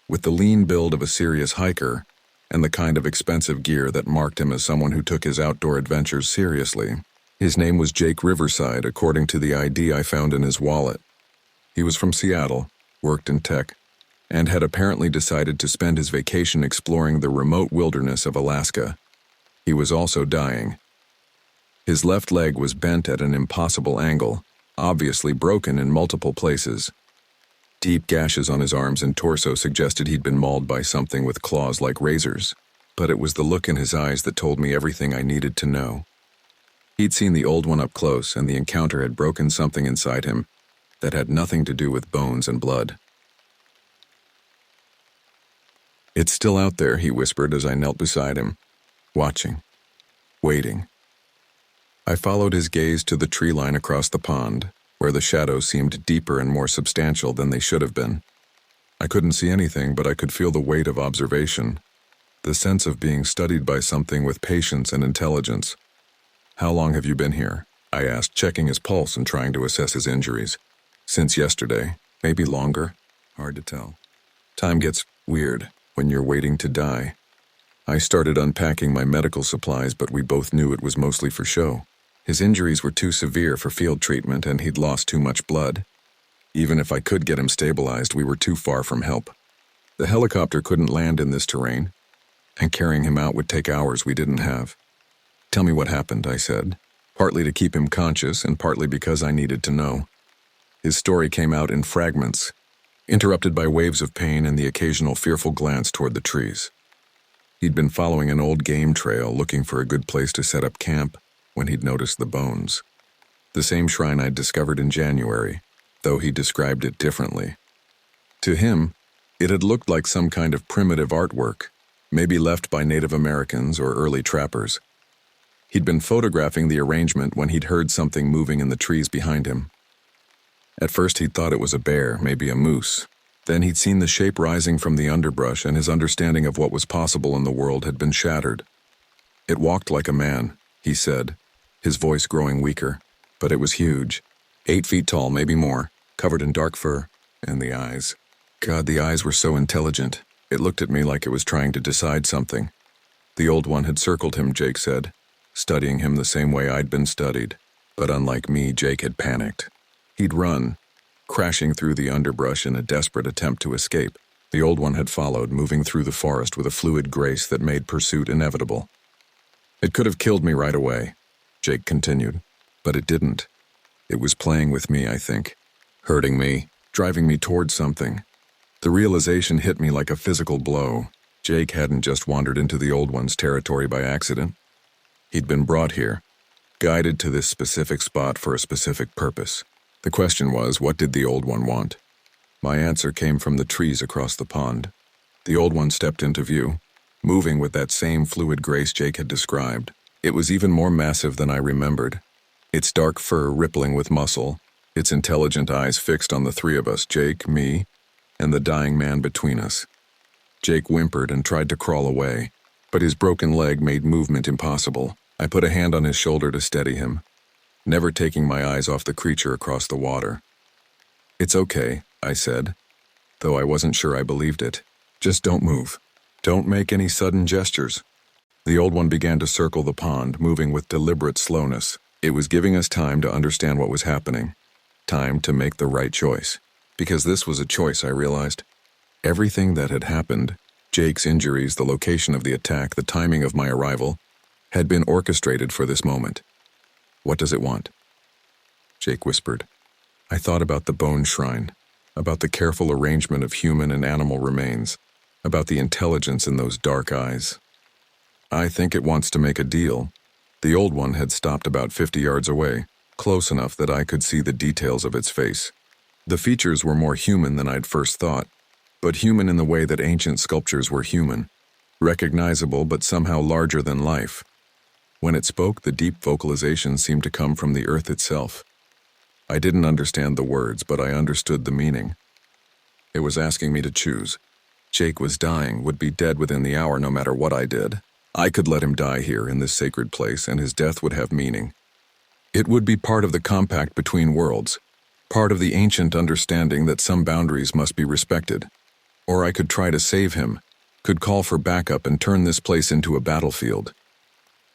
with the lean build of a serious hiker and the kind of expensive gear that marked him as someone who took his outdoor adventures seriously. His name was Jake Riverside, according to the ID I found in his wallet. He was from Seattle, worked in tech, and had apparently decided to spend his vacation exploring the remote wilderness of Alaska. He was also dying. His left leg was bent at an impossible angle, obviously broken in multiple places. Deep gashes on his arms and torso suggested he'd been mauled by something with claws like razors, but it was the look in his eyes that told me everything I needed to know. He'd seen the Old One up close, and the encounter had broken something inside him that had nothing to do with bones and blood. "It's still out there," he whispered as I knelt beside him, watching, waiting. I followed his gaze to the tree line across the pond, where the shadows seemed deeper and more substantial than they should have been. I couldn't see anything, but I could feel the weight of observation, the sense of being studied by something with patience and intelligence. "How long have you been here?" I asked, checking his pulse and trying to assess his injuries. "Since yesterday, maybe longer. Hard to tell. Time gets weird when you're waiting to die." I started unpacking my medical supplies, but we both knew it was mostly for show. His injuries were too severe for field treatment, and he'd lost too much blood. Even if I could get him stabilized, we were too far from help. The helicopter couldn't land in this terrain, and carrying him out would take hours we didn't have. "Tell me what happened," I said, partly to keep him conscious and partly because I needed to know. His story came out in fragments, interrupted by waves of pain and the occasional fearful glance toward the trees. He'd been following an old game trail, looking for a good place to set up camp when he'd noticed the bones. The same shrine I'd discovered in January, though he described it differently. To him, it had looked like some kind of primitive artwork, maybe left by Native Americans or early trappers. He'd been photographing the arrangement when he'd heard something moving in the trees behind him. At first he'd thought it was a bear, maybe a moose. Then he'd seen the shape rising from the underbrush, and his understanding of what was possible in the world had been shattered. "It walked like a man," he said, his voice growing weaker, but it was huge. 8 feet tall, maybe more, covered in dark fur, and the eyes. God, the eyes were so intelligent. It looked at me like it was trying to decide something. The Old One had circled him, Jake said, studying him the same way I'd been studied. But unlike me, Jake had panicked. He'd run, crashing through the underbrush in a desperate attempt to escape. The Old One had followed, moving through the forest with a fluid grace that made pursuit inevitable. "It could have killed me right away," Jake continued, "but it didn't. It was playing with me, I think, hurting me, driving me towards something. The realization hit me like a physical blow. Jake hadn't just wandered into the Old One's territory by accident. He'd been brought here, guided to this specific spot for a specific purpose. The question was, what did the Old One want? My answer came from the trees across the pond. The Old One stepped into view, moving with that same fluid grace Jake had described. It was even more massive than I remembered. its dark fur rippling with muscle, its intelligent eyes fixed on the three of us, Jake, me, and the dying man between us. Jake whimpered and tried to crawl away, but his broken leg made movement impossible. I put a hand on his shoulder to steady him, never taking my eyes off the creature across the water. "It's okay," I said, though I wasn't sure I believed it. "Just don't move. Don't make any sudden gestures." The old one began to circle the pond, moving with deliberate slowness. It was giving us time to understand what was happening, time to make the right choice. Because this was a choice, I realized. Everything that had happened, Jake's injuries, the location of the attack, the timing of my arrival, had been orchestrated for this moment. "What does it want?" Jake whispered. I thought about the bone shrine, about the careful arrangement of human and animal remains, about the intelligence in those dark eyes. "I think it wants to make a deal." The old one had stopped about 50 yards away, close enough that I could see the details of its face. The features were more human than I'd first thought, but human in the way that ancient sculptures were human, recognizable but somehow larger than life. When it spoke, the deep vocalization seemed to come from the earth itself. I didn't understand the words, but I understood the meaning. It was asking me to choose. Jake was dying, would be dead within the hour no matter what I did. I could let him die here in this sacred place, and his death would have meaning. It would be part of the compact between worlds, part of the ancient understanding that some boundaries must be respected. Or I could try to save him, could call for backup and turn this place into a battlefield.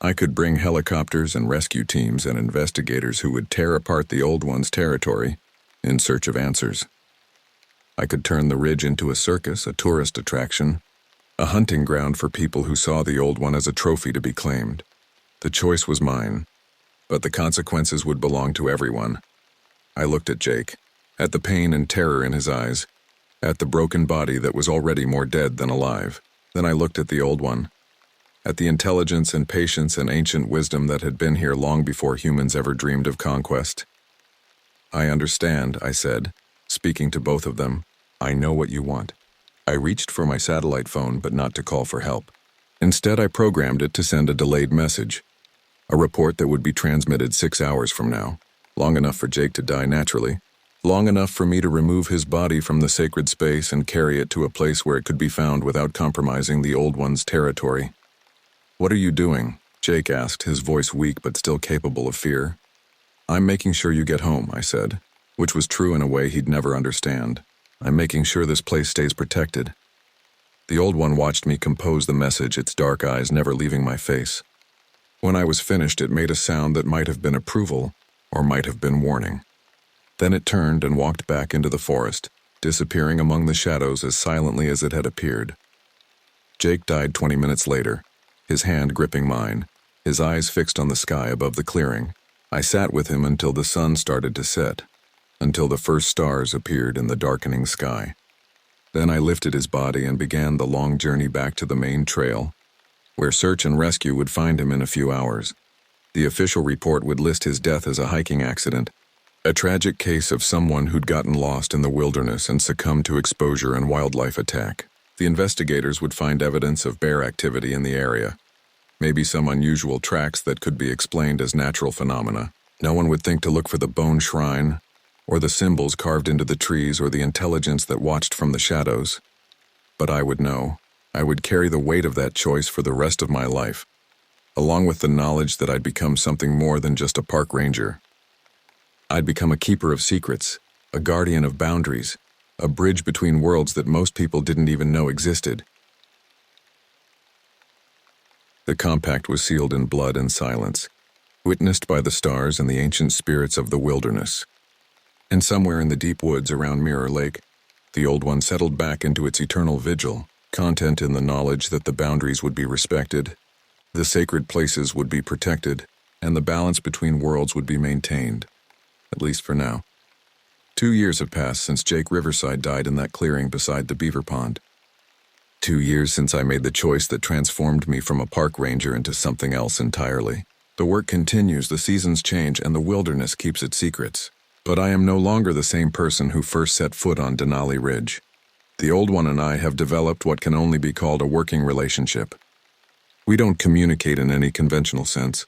I could bring helicopters and rescue teams and investigators who would tear apart the old one's territory in search of answers. I could turn the ridge into a circus, a tourist attraction, a hunting ground for people who saw the old one as a trophy to be claimed. The choice was mine, but the consequences would belong to everyone. I looked at Jake, at the pain and terror in his eyes, at the broken body that was already more dead than alive. Then I looked at the old one, at the intelligence and patience and ancient wisdom that had been here long before humans ever dreamed of conquest. "I understand," I said, speaking to both of them. "I know what you want." I reached for my satellite phone, but not to call for help. Instead, I programmed it to send a delayed message, a report that would be transmitted 6 hours from now, long enough for Jake to die naturally, long enough for me to remove his body from the sacred space and carry it to a place where it could be found without compromising the old one's territory. "What are you doing?" Jake asked, his voice weak but still capable of fear. "I'm making sure you get home," I said, which was true in a way he'd never understand. "I'm making sure this place stays protected." The old one watched me compose the message, its dark eyes never leaving my face. When I was finished, it made a sound that might have been approval or might have been warning. Then it turned and walked back into the forest, disappearing among the shadows as silently as it had appeared. Jake died 20 minutes later, his hand gripping mine, his eyes fixed on the sky above the clearing. I sat with him until the sun started to set, until the first stars appeared in the darkening sky. Then I lifted his body and began the long journey back to the main trail, where search and rescue would find him in a few hours. The official report would list his death as a hiking accident, a tragic case of someone who'd gotten lost in the wilderness and succumbed to exposure and wildlife attack. The investigators would find evidence of bear activity in the area, maybe some unusual tracks that could be explained as natural phenomena. No one would think to look for the bone shrine, or the symbols carved into the trees, or the intelligence that watched from the shadows. But I would know. I would carry the weight of that choice for the rest of my life, along with the knowledge that I'd become something more than just a park ranger. I'd become a keeper of secrets, a guardian of boundaries, a bridge between worlds that most people didn't even know existed. The compact was sealed in blood and silence, witnessed by the stars and the ancient spirits of the wilderness. And somewhere in the deep woods around Mirror Lake, the old one settled back into its eternal vigil, content in the knowledge that the boundaries would be respected, the sacred places would be protected, and the balance between worlds would be maintained, at least for now. 2 years have passed since Jake Riverside died in that clearing beside the beaver pond. 2 years since I made the choice that transformed me from a park ranger into something else entirely. The work continues, the seasons change, and the wilderness keeps its secrets. But I am no longer the same person who first set foot on Denali Ridge. The old one and I have developed what can only be called a working relationship. We don't communicate in any conventional sense.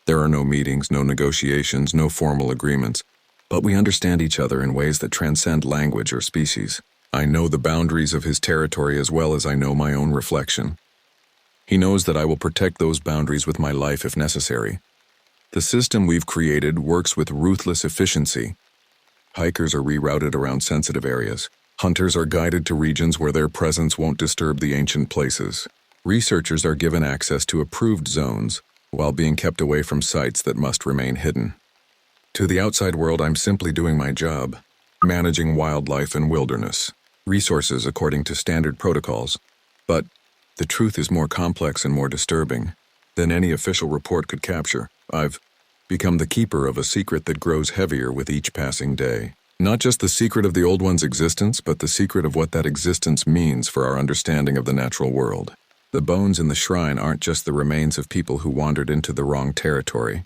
There are no meetings, no negotiations, no formal agreements, but we understand each other in ways that transcend language or species. I know the boundaries of his territory as well as I know my own reflection. He knows that I will protect those boundaries with my life if necessary. The system we've created works with ruthless efficiency. Hikers are rerouted around sensitive areas. Hunters are guided to regions where their presence won't disturb the ancient places. Researchers are given access to approved zones, while being kept away from sites that must remain hidden. To the outside world, I'm simply doing my job, managing wildlife and wilderness, resources according to standard protocols. But the truth is more complex and more disturbing than any official report could capture. I've become the keeper of a secret that grows heavier with each passing day. Not just the secret of the Old One's existence, but the secret of what that existence means for our understanding of the natural world. The bones in the shrine aren't just the remains of people who wandered into the wrong territory.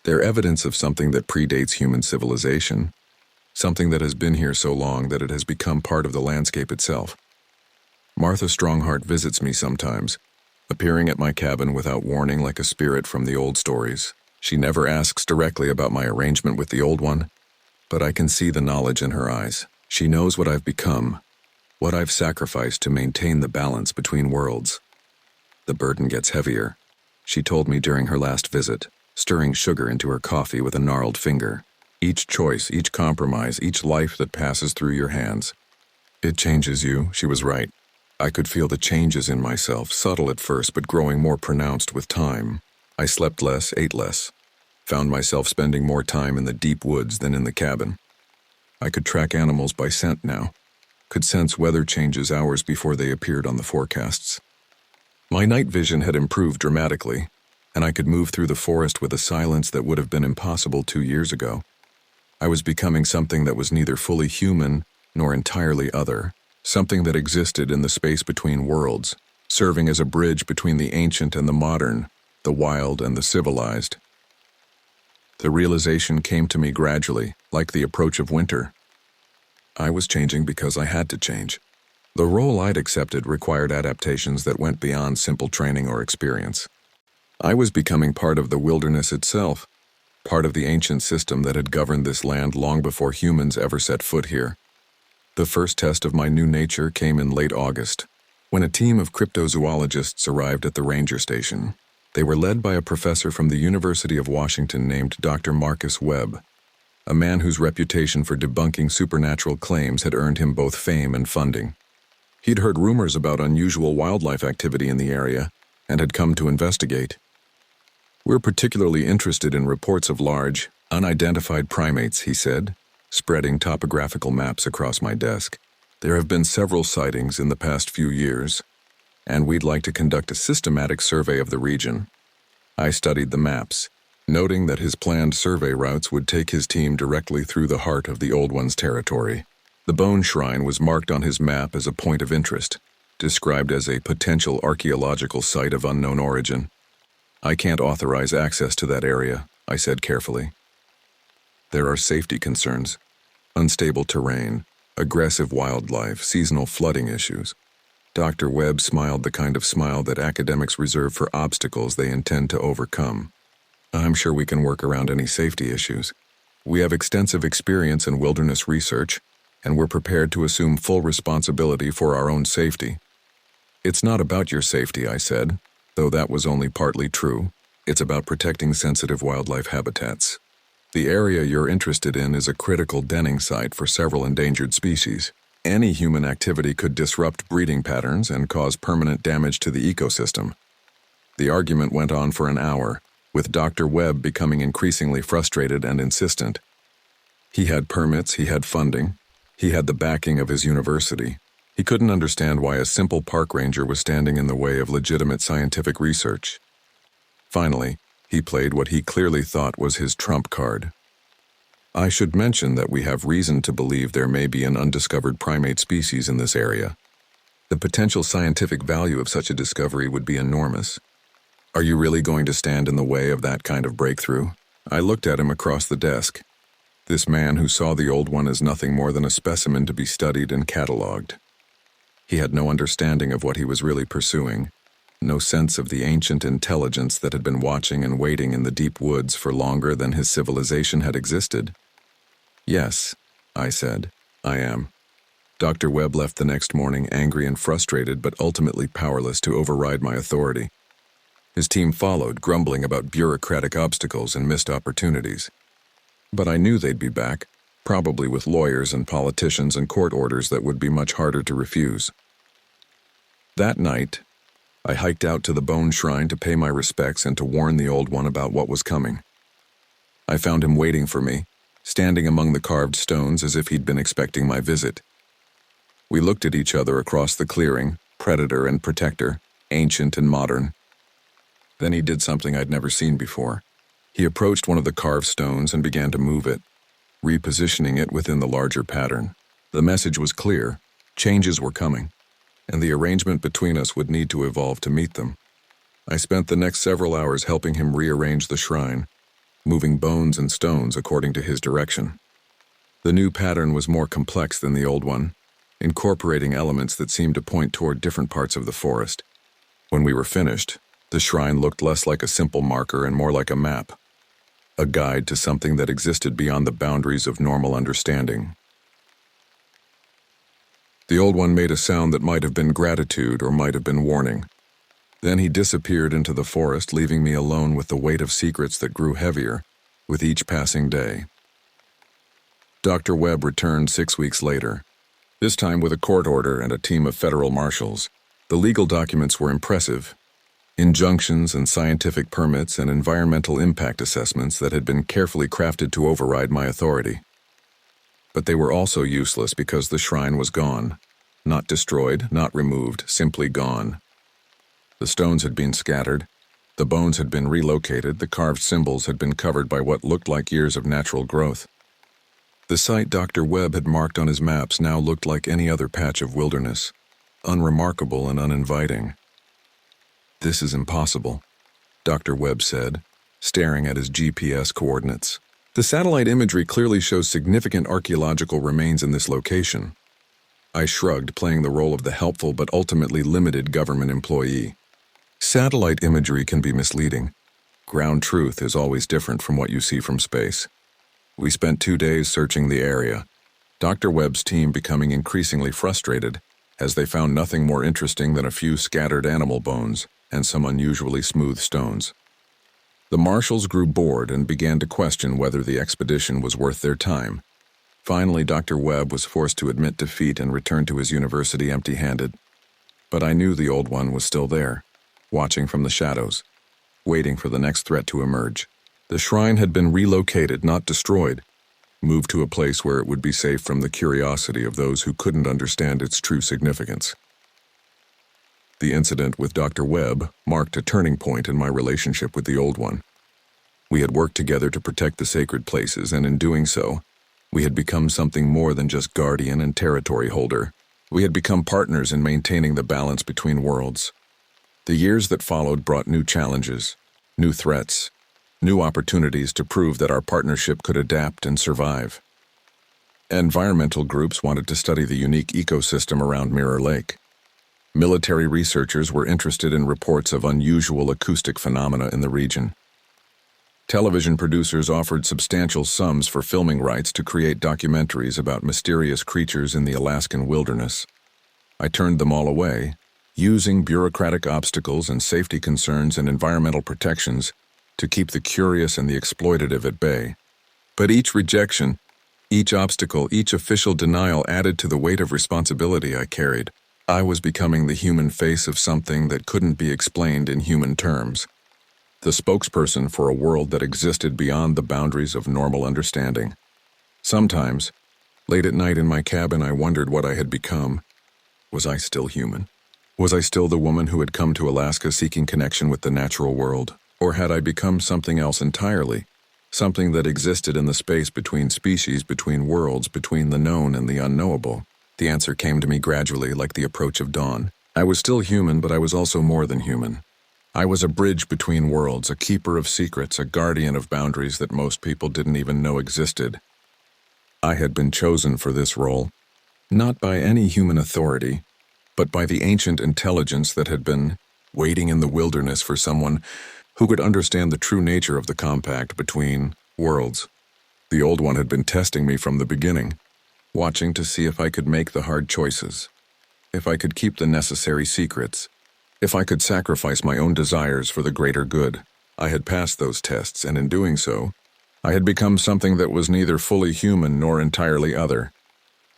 They're evidence of something that predates human civilization, something that has been here so long that it has become part of the landscape itself. Martha Strongheart visits me sometimes, appearing at my cabin without warning like a spirit from the old stories. She never asks directly about my arrangement with the Old One, but I can see the knowledge in her eyes. She knows what I've become, what I've sacrificed to maintain the balance between worlds. The burden gets heavier, she told me during her last visit, stirring sugar into her coffee with a gnarled finger. Each choice, each compromise, each life that passes through your hands. It changes you, she was right. I could feel the changes in myself, subtle at first but growing more pronounced with time. I slept less, ate less, found myself spending more time in the deep woods than in the cabin. I could track animals by scent now, could sense weather changes hours before they appeared on the forecasts. My night vision had improved dramatically, and I could move through the forest with a silence that would have been impossible 2 years ago. I was becoming something that was neither fully human nor entirely other. Something that existed in the space between worlds, serving as a bridge between the ancient and the modern, the wild and the civilized. The realization came to me gradually, like the approach of winter. I was changing because I had to change. The role I'd accepted required adaptations that went beyond simple training or experience. I was becoming part of the wilderness itself, part of the ancient system that had governed this land long before humans ever set foot here. The first test of my new nature came in late August, when a team of cryptozoologists arrived at the ranger station. They were led by a professor from the University of Washington named Dr. Marcus Webb, a man whose reputation for debunking supernatural claims had earned him both fame and funding. He'd heard rumors about unusual wildlife activity in the area and had come to investigate. "We're particularly interested in reports of large, unidentified primates," he said, spreading topographical maps across my desk. "There have been several sightings in the past few years, and we'd like to conduct a systematic survey of the region." I studied the maps, noting that his planned survey routes would take his team directly through the heart of the Old One's territory. The bone shrine was marked on his map as a point of interest, described as a potential archaeological site of unknown origin. "I can't authorize access to that area," I said carefully. "There are safety concerns, unstable terrain, aggressive wildlife, seasonal flooding issues." Dr. Webb smiled the kind of smile that academics reserve for obstacles they intend to overcome. "I'm sure we can work around any safety issues. We have extensive experience in wilderness research, and we're prepared to assume full responsibility for our own safety." "It's not about your safety," I said, though that was only partly true. "It's about protecting sensitive wildlife habitats. The area you're interested in is a critical denning site for several endangered species. Any human activity could disrupt breeding patterns and cause permanent damage to the ecosystem." The argument went on for an hour, with Dr. Webb becoming increasingly frustrated and insistent. He had permits, he had funding, he had the backing of his university. He couldn't understand why a simple park ranger was standing in the way of legitimate scientific research. Finally, he played what he clearly thought was his trump card. "I should mention that we have reason to believe there may be an undiscovered primate species in this area. The potential scientific value of such a discovery would be enormous. Are you really going to stand in the way of that kind of breakthrough?" I looked at him across the desk. This man who saw the Old One as nothing more than a specimen to be studied and catalogued. He had no understanding of what he was really pursuing. no sense of the ancient intelligence that had been watching and waiting in the deep woods for longer than his civilization had existed. "Yes," I said, "I am." Dr. Webb left the next morning angry and frustrated, but ultimately powerless to override my authority. His team followed, grumbling about bureaucratic obstacles and missed opportunities. But I knew they'd be back, probably with lawyers and politicians and court orders that would be much harder to refuse. That night, I hiked out to the bone shrine to pay my respects and to warn the Old One about what was coming. I found him waiting for me, standing among the carved stones as if he'd been expecting my visit. We looked at each other across the clearing, predator and protector, ancient and modern. Then he did something I'd never seen before. He approached one of the carved stones and began to move it, repositioning it within the larger pattern. The message was clear: changes were coming, and the arrangement between us would need to evolve to meet them. I spent the next several hours helping him rearrange the shrine, moving bones and stones according to his direction. The new pattern was more complex than the old one, incorporating elements that seemed to point toward different parts of the forest. When we were finished, the shrine looked less like a simple marker and more like a map, a guide to something that existed beyond the boundaries of normal understanding. The Old One made a sound that might have been gratitude or might have been warning. Then he disappeared into the forest, leaving me alone with the weight of secrets that grew heavier with each passing day. Dr. Webb returned 6 weeks later, this time with a court order and a team of federal marshals. The legal documents were impressive: injunctions and scientific permits and environmental impact assessments that had been carefully crafted to override my authority. But they were also useless because the shrine was gone. Not destroyed, not removed, simply gone. The stones had been scattered, the bones had been relocated, the carved symbols had been covered by what looked like years of natural growth. The site Dr. Webb had marked on his maps now looked like any other patch of wilderness, unremarkable and uninviting. "This is impossible," Dr. Webb said, staring at his GPS coordinates. "The satellite imagery clearly shows significant archaeological remains in this location." I shrugged, playing the role of the helpful but ultimately limited government employee. Satellite imagery can be misleading. Ground truth is always different from what you see from space. We spent 2 days searching the area, Dr. Webb's team becoming increasingly frustrated as they found nothing more interesting than a few scattered animal bones and some unusually smooth stones. The marshals grew bored and began to question whether the expedition was worth their time. Finally, Dr. Webb was forced to admit defeat and return to his university empty-handed. But I knew the Old One was still there, watching from the shadows, waiting for the next threat to emerge. The shrine had been relocated, not destroyed, moved to a place where it would be safe from the curiosity of those who couldn't understand its true significance. The incident with Dr. Webb marked a turning point in my relationship with the Old One. We had worked together to protect the sacred places, and in doing so, we had become something more than just guardian and territory holder. We had become partners in maintaining the balance between worlds. The years that followed brought new challenges, new threats, new opportunities to prove that our partnership could adapt and survive. Environmental groups wanted to study the unique ecosystem around Mirror Lake. Military researchers were interested in reports of unusual acoustic phenomena in the region. Television producers offered substantial sums for filming rights to create documentaries about mysterious creatures in the Alaskan wilderness. I turned them all away, using bureaucratic obstacles and safety concerns and environmental protections to keep the curious and the exploitative at bay. But each rejection, each obstacle, each official denial added to the weight of responsibility I carried. I was becoming the human face of something that couldn't be explained in human terms. The spokesperson for a world that existed beyond the boundaries of normal understanding. Sometimes, late at night in my cabin, I wondered what I had become. Was I still human? Was I still the woman who had come to Alaska seeking connection with the natural world? Or had I become something else entirely? Something that existed in the space between species, between worlds, between the known and the unknowable? The answer came to me gradually, like the approach of dawn. I was still human, but I was also more than human. I was a bridge between worlds, a keeper of secrets, a guardian of boundaries that most people didn't even know existed. I had been chosen for this role, not by any human authority, but by the ancient intelligence that had been waiting in the wilderness for someone who could understand the true nature of the compact between worlds. The Old One had been testing me from the beginning, watching to see if I could make the hard choices, if I could keep the necessary secrets, if I could sacrifice my own desires for the greater good. I had passed those tests, and in doing so, I had become something that was neither fully human nor entirely other.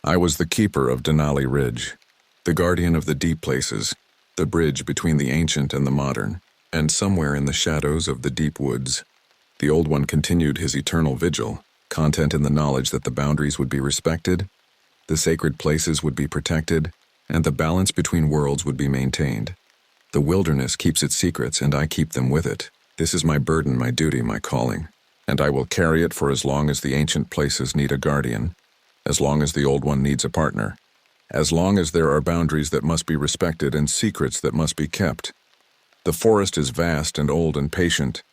I was the keeper of Denali Ridge, the guardian of the deep places, the bridge between the ancient and the modern, and somewhere in the shadows of the deep woods, the Old One continued his eternal vigil, content in the knowledge that the boundaries would be respected, the sacred places would be protected, and the balance between worlds would be maintained. The wilderness keeps its secrets, and I keep them with it. This is my burden, my duty, my calling, and I will carry it for as long as the ancient places need a guardian, as long as the Old One needs a partner, as long as there are boundaries that must be respected and secrets that must be kept. The forest is vast and old and patient,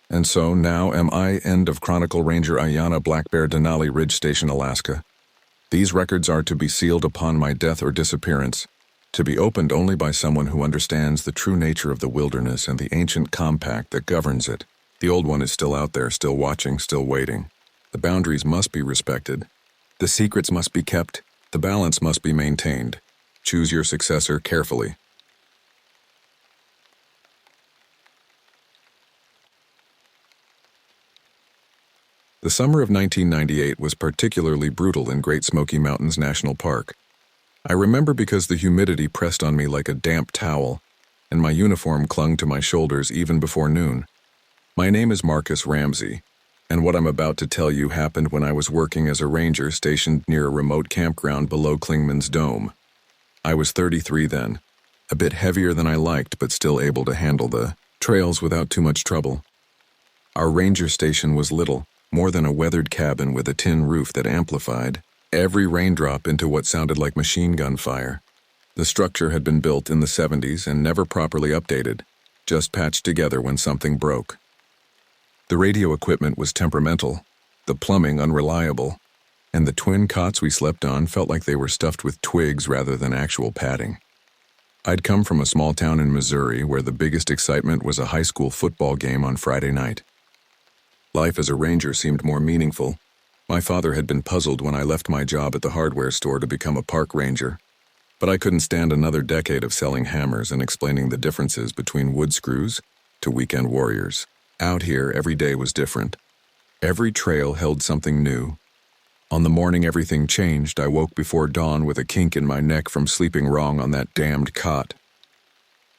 and so now am I. End of Chronicle. Ranger Ayanna, Black Bear, Denali Ridge Station, Alaska. These records are to be sealed upon my death or disappearance, to be opened only by someone who understands the true nature of the wilderness and the ancient compact that governs it. The Old One is still out there, still watching, still waiting. The boundaries must be respected. The secrets must be kept. The balance must be maintained. Choose your successor carefully. The summer of 1998 was particularly brutal in Great Smoky Mountains National Park. I remember because the humidity pressed on me like a damp towel, and my uniform clung to my shoulders even before noon. My name is Marcus Ramsey, and what I'm about to tell you happened when I was working as a ranger stationed near a remote campground below Klingman's Dome. I was 33 then, a bit heavier than I liked, but still able to handle the trails without too much trouble. Our ranger station was little, more than a weathered cabin with a tin roof that amplified every raindrop into what sounded like machine gun fire. The structure had been built in the 70s and never properly updated, just patched together when something broke. The radio equipment was temperamental, the plumbing unreliable, and the twin cots we slept on felt like they were stuffed with twigs rather than actual padding. I'd come from a small town in Missouri where the biggest excitement was a high school football game on Friday night. Life as a ranger seemed more meaningful. My father had been puzzled when I left my job at the hardware store to become a park ranger, but I couldn't stand another decade of selling hammers and explaining the differences between wood screws to weekend warriors. Out here, every day was different. Every trail held something new. On the morning everything changed, I woke before dawn with a kink in my neck from sleeping wrong on that damned cot.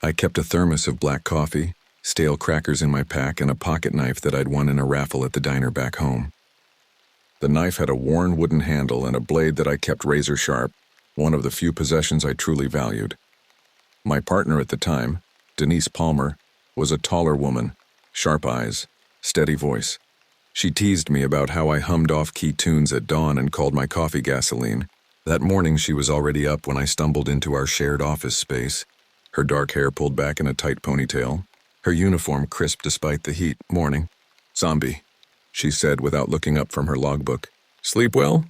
I kept a thermos of black coffee, stale crackers in my pack, and a pocket knife that I'd won in a raffle at the diner back home. The knife had a worn wooden handle and a blade that I kept razor sharp, one of the few possessions I truly valued. My partner at the time, Denise Palmer, was a taller woman, sharp eyes, steady voice. She teased me about how I hummed off-key tunes at dawn and called my coffee gasoline. That morning she was already up when I stumbled into our shared office space, her dark hair pulled back in a tight ponytail, her uniform crisp despite the heat. "Morning, zombie," she said without looking up from her logbook. "Sleep well?"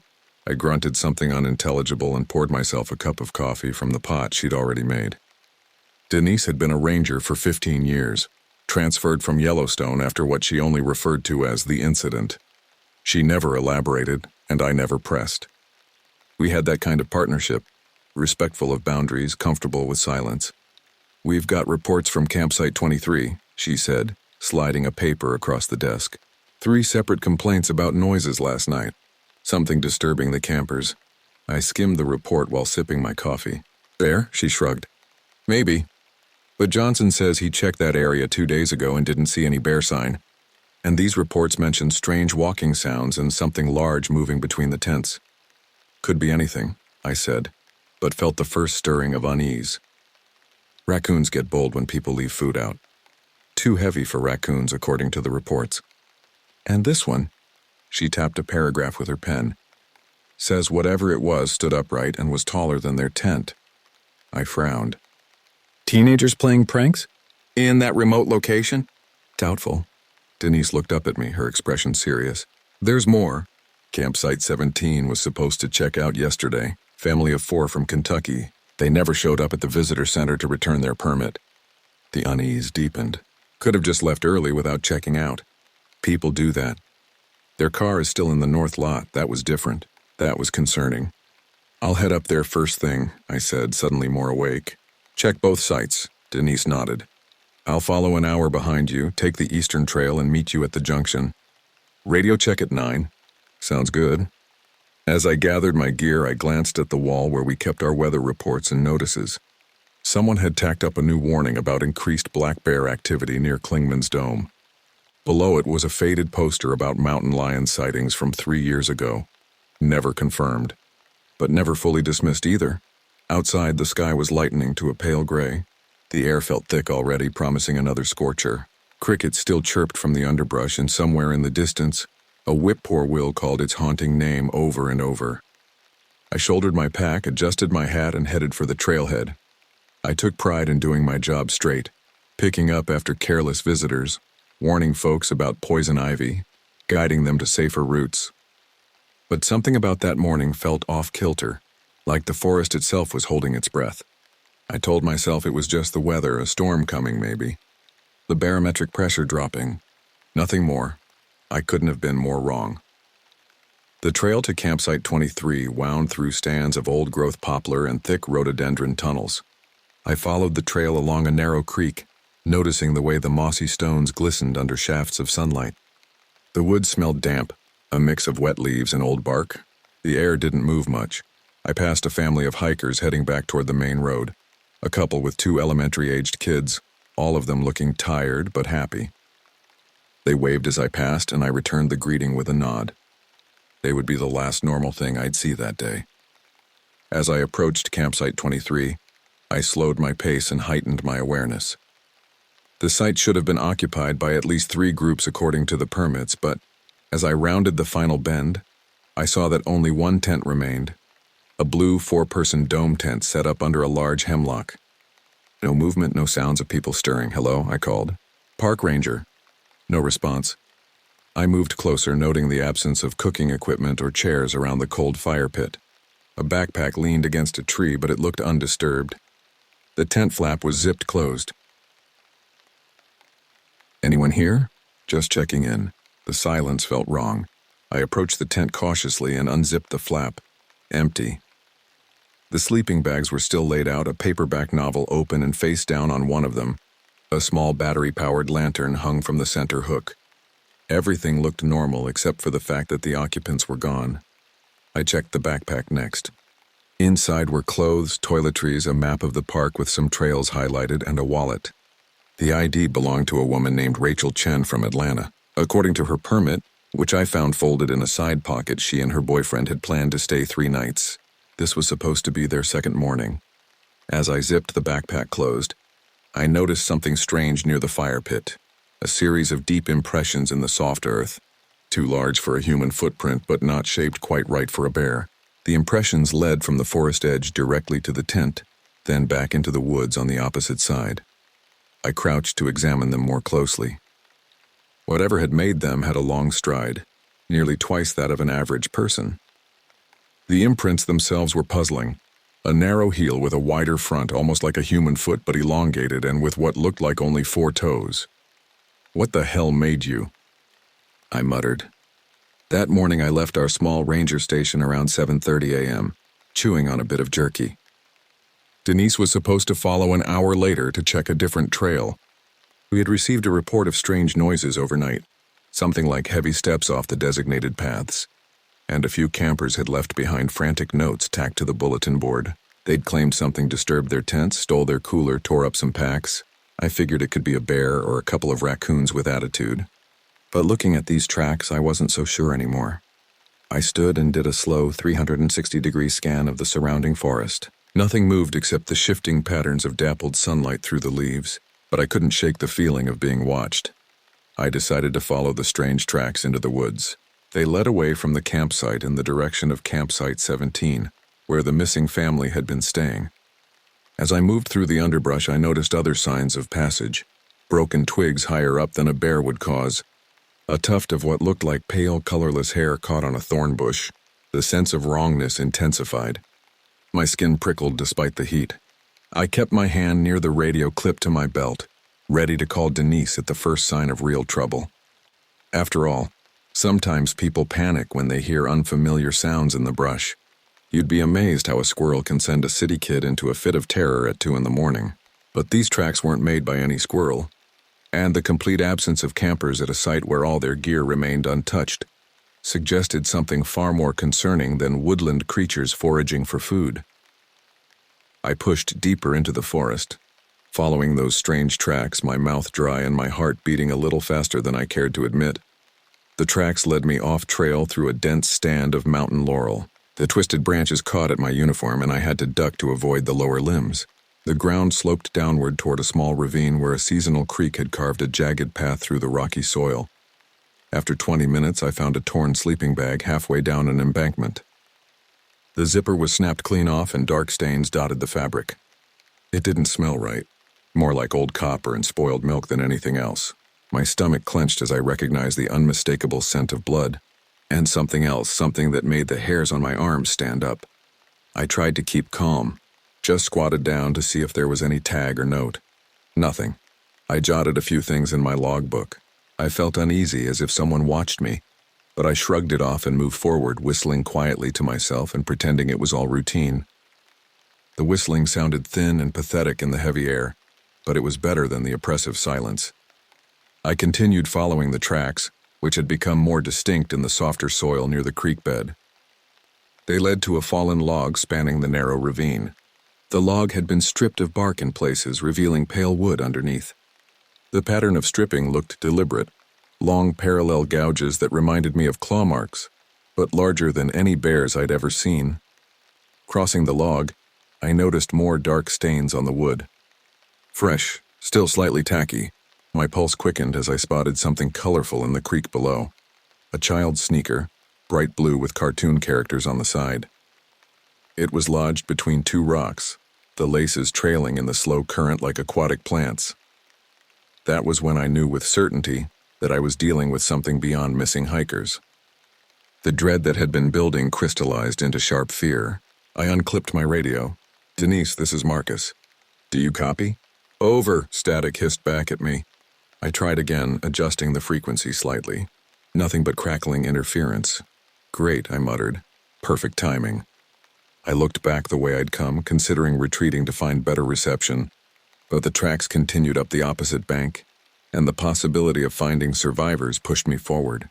I grunted something unintelligible and poured myself a cup of coffee from the pot she'd already made. Denise had been a ranger for 15 years, transferred from Yellowstone after what she only referred to as the incident. She never elaborated, and I never pressed. We had that kind of partnership, respectful of boundaries, comfortable with silence. "We've got reports from Campsite 23, she said, sliding a paper across the desk. 3 separate complaints about noises last night. Something disturbing the campers." I skimmed the report while sipping my coffee. "Bear?" she shrugged. "Maybe. But Johnson says he checked that area 2 days ago and didn't see any bear sign. And these reports mention strange walking sounds and something large moving between the tents." "Could be anything," I said, but felt the first stirring of unease. Raccoons get bold when people leave food out. Too heavy for raccoons, according to the reports. "And this one," she tapped a paragraph with her pen, "says whatever it was stood upright and was taller than their tent." I frowned. "Teenagers playing pranks? In that remote location?" "Doubtful." Denise looked up at me, her expression serious. "There's more. Campsite 17 was supposed to check out yesterday. Family of 4 from Kentucky. They never showed up at the visitor center to return their permit. The unease deepened. Could have just left early without checking out. People do that. Their car is still in the north lot. That was different. That was concerning. I'll head up there first thing, I said, suddenly more awake. Check both sites. Denise nodded. I'll follow an hour behind you, take the eastern trail, and meet you at the junction. Radio check at 9. Sounds good. As I gathered my gear, I glanced at the wall where we kept our weather reports and notices. Someone had tacked up a new warning about increased black bear activity near Klingman's Dome. Below it was a faded poster about mountain lion sightings from 3 years ago. Never confirmed, but never fully dismissed either. Outside, the sky was lightening to a pale gray. The air felt thick already, promising another scorcher. Crickets still chirped from the underbrush, and somewhere in the distance, a whippoorwill called its haunting name over and over. I shouldered my pack, adjusted my hat, and headed for the trailhead. I took pride in doing my job straight, picking up after careless visitors, warning folks about poison ivy, guiding them to safer routes. But something about that morning felt off-kilter, like the forest itself was holding its breath. I told myself it was just the weather, a storm coming maybe. The barometric pressure dropping. Nothing more. I couldn't have been more wrong. The trail to campsite 23 wound through stands of old-growth poplar and thick rhododendron tunnels. I followed the trail along a narrow creek, noticing the way the mossy stones glistened under shafts of sunlight. The woods smelled damp, a mix of wet leaves and old bark. The air didn't move much. I passed a family of hikers heading back toward the main road, a couple with 2 elementary-aged kids, all of them looking tired but happy. They waved as I passed, and I returned the greeting with a nod. They would be the last normal thing I'd see that day. As I approached campsite 23, I slowed my pace and heightened my awareness. The site should have been occupied by at least 3 groups according to the permits, but as I rounded the final bend, I saw that only 1 tent remained, a blue 4-person dome tent set up under a large hemlock. No movement, no sounds of people stirring. Hello, I called. Park ranger. No response. I moved closer, noting the absence of cooking equipment or chairs around the cold fire pit. A backpack leaned against a tree, but it looked undisturbed. The tent flap was zipped closed. Anyone here? Just checking in. The silence felt wrong. I approached the tent cautiously and unzipped the flap. Empty. The sleeping bags were still laid out, a paperback novel open and face down on one of them. A small battery-powered lantern hung from the center hook. Everything looked normal except for the fact that the occupants were gone. I checked the backpack next. Inside were clothes, toiletries, a map of the park with some trails highlighted, and a wallet. The ID belonged to a woman named Rachel Chen from Atlanta. According to her permit, which I found folded in a side pocket, she and her boyfriend had planned to stay 3 nights. This was supposed to be their second morning. As I zipped the backpack closed, I noticed something strange near the fire pit. A series of deep impressions in the soft earth. Too large for a human footprint, but not shaped quite right for a bear. The impressions led from the forest edge directly to the tent, then back into the woods on the opposite side. I crouched to examine them more closely. Whatever had made them had a long stride, nearly twice that of an average person. The imprints themselves were puzzling. A narrow heel with a wider front, almost like a human foot, but elongated and with what looked like only 4 toes. What the hell made you? I muttered. That morning I left our small ranger station around 7:30 a.m., chewing on a bit of jerky. Denise was supposed to follow an hour later to check a different trail. We had received a report of strange noises overnight, something like heavy steps off the designated paths, and a few campers had left behind frantic notes tacked to the bulletin board. They'd claimed something disturbed their tents, stole their cooler, tore up some packs. I figured it could be a bear or a couple of raccoons with attitude. But looking at these tracks, I wasn't so sure anymore. I stood and did a slow 360-degree scan of the surrounding forest. Nothing moved except the shifting patterns of dappled sunlight through the leaves, but I couldn't shake the feeling of being watched. I decided to follow the strange tracks into the woods. They led away from the campsite in the direction of campsite 17, where the missing family had been staying. As I moved through the underbrush, I noticed other signs of passage. Broken twigs higher up than a bear would cause. A tuft of what looked like pale, colorless hair caught on a thorn bush. The sense of wrongness intensified. My skin prickled despite the heat. I kept my hand near the radio clipped to my belt, ready to call Denise at the first sign of real trouble. After all, sometimes people panic when they hear unfamiliar sounds in the brush. You'd be amazed how a squirrel can send a city kid into a fit of terror at 2 in the morning. But these tracks weren't made by any squirrel, and the complete absence of campers at a site where all their gear remained untouched suggested something far more concerning than woodland creatures foraging for food. I pushed deeper into the forest, following those strange tracks, my mouth dry and my heart beating a little faster than I cared to admit. The tracks led me off-trail through a dense stand of mountain laurel. The twisted branches caught at my uniform, and I had to duck to avoid the lower limbs. The ground sloped downward toward a small ravine where a seasonal creek had carved a jagged path through the rocky soil. After 20 minutes, I found a torn sleeping bag halfway down an embankment. The zipper was snapped clean off and dark stains dotted the fabric. It didn't smell right, more like old copper and spoiled milk than anything else. My stomach clenched as I recognized the unmistakable scent of blood. And something else, something that made the hairs on my arms stand up. I tried to keep calm, just squatted down to see if there was any tag or note. Nothing. I jotted a few things in my logbook. I felt uneasy, as if someone watched me, but I shrugged it off and moved forward, whistling quietly to myself and pretending it was all routine. The whistling sounded thin and pathetic in the heavy air, but it was better than the oppressive silence. I continued following the tracks, which had become more distinct in the softer soil near the creek bed. They led to a fallen log spanning the narrow ravine. The log had been stripped of bark in places, revealing pale wood underneath. The pattern of stripping looked deliberate, long parallel gouges that reminded me of claw marks, but larger than any bears I'd ever seen. Crossing the log, I noticed more dark stains on the wood. Fresh, still slightly tacky. My pulse quickened as I spotted something colorful in the creek below. A child's sneaker, bright blue with cartoon characters on the side. It was lodged between two rocks, the laces trailing in the slow current like aquatic plants. That was when I knew with certainty that I was dealing with something beyond missing hikers. The dread that had been building crystallized into sharp fear. I unclipped my radio. "Denise, this is Marcus. Do you copy?" "Over," static hissed back at me. I tried again, adjusting the frequency slightly. Nothing but crackling interference. "Great," I muttered. "Perfect timing." I looked back the way I'd come, considering retreating to find better reception, but the tracks continued up the opposite bank, and the possibility of finding survivors pushed me forward.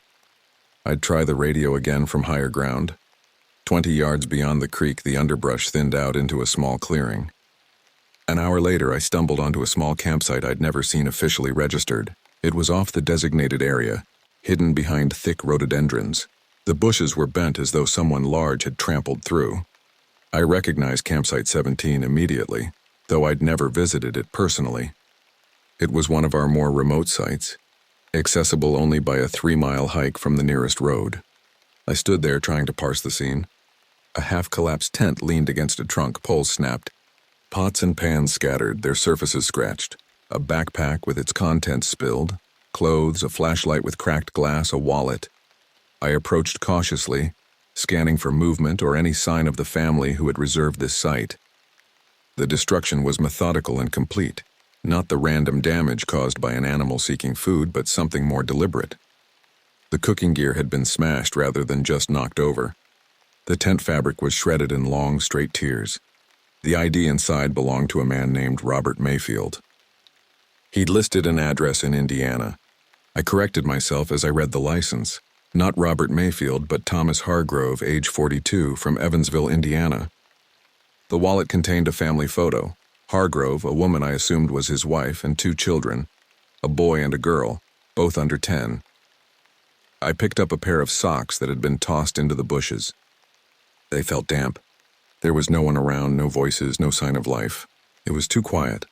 I'd try the radio again from higher ground. 20 yards beyond the creek, the underbrush thinned out into a small clearing. An hour later, I stumbled onto a small campsite I'd never seen officially registered. It was off the designated area, hidden behind thick rhododendrons. The bushes were bent as though someone large had trampled through. I recognized Campsite 17 immediately, though I'd never visited it personally. It was one of our more remote sites, accessible only by a 3-mile hike from the nearest road. I stood there trying to parse the scene. A half-collapsed tent leaned against a trunk, poles snapped. Pots and pans scattered, their surfaces scratched. A backpack with its contents spilled. Clothes, a flashlight with cracked glass, a wallet. I approached cautiously, scanning for movement or any sign of the family who had reserved this site. The destruction was methodical and complete, not the random damage caused by an animal seeking food, but something more deliberate. The cooking gear had been smashed rather than just knocked over. The tent fabric was shredded in long, straight tiers. The ID inside belonged to a man named Robert Mayfield. He'd listed an address in Indiana. I corrected myself as I read the license. Not Robert Mayfield, but Thomas Hargrove, age 42, from Evansville, Indiana. The wallet contained a family photo. Hargrove, a woman I assumed was his wife, and 2 children, a boy and a girl, both under 10. I picked up a pair of socks that had been tossed into the bushes. They felt damp. There was no one around, no voices, no sign of life. It was too quiet.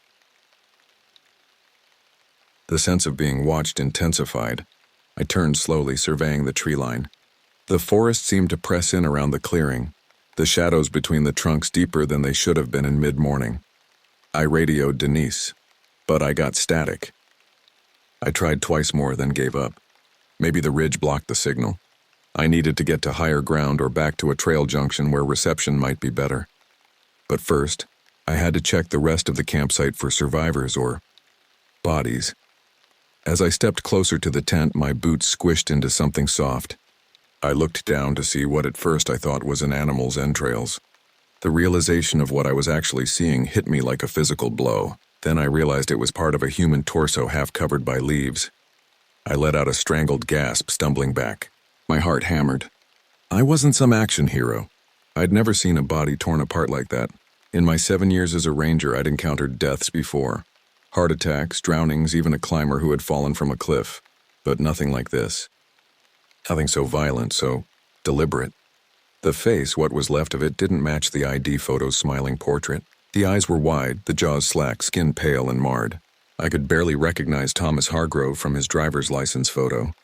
The sense of being watched intensified. I turned slowly, surveying the tree line. The forest seemed to press in around the clearing, the shadows between the trunks deeper than they should have been in mid-morning. I radioed Denise, but I got static. I tried twice more, then gave up. Maybe the ridge blocked the signal. I needed to get to higher ground or back to a trail junction where reception might be better. But first, I had to check the rest of the campsite for survivors or Bodies. As I stepped closer to the tent, my boots squished into something soft. I looked down to see what at first I thought was an animal's entrails. The realization of what I was actually seeing hit me like a physical blow. Then I realized it was part of a human torso half covered by leaves. I let out a strangled gasp, stumbling back. My heart hammered. I wasn't some action hero. I'd never seen a body torn apart like that. In my 7 years as a ranger, I'd encountered deaths before. Heart attacks, drownings, even a climber who had fallen from a cliff. But nothing like this. Nothing so violent, so deliberate. The face, what was left of it, didn't match the ID photo's smiling portrait. The eyes were wide, the jaws slack, skin pale and marred. I could barely recognize Thomas Hargrove from his driver's license photo.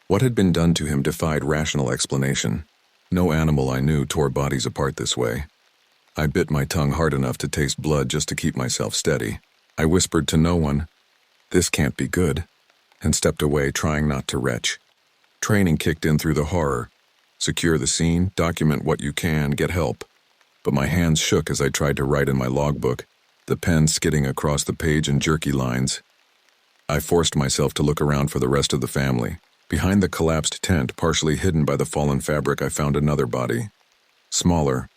What had been done to him defied rational explanation. No animal I knew tore bodies apart this way. I bit my tongue hard enough to taste blood just to keep myself steady. I whispered to no one, "This can't be good," and stepped away, trying not to retch. Training kicked in through the horror. Secure the scene, document what you can, get help. But my hands shook as I tried to write in my logbook, the pen skidding across the page in jerky lines. I forced myself to look around for the rest of the family. Behind the collapsed tent, partially hidden by the fallen fabric, I found another body. Smaller.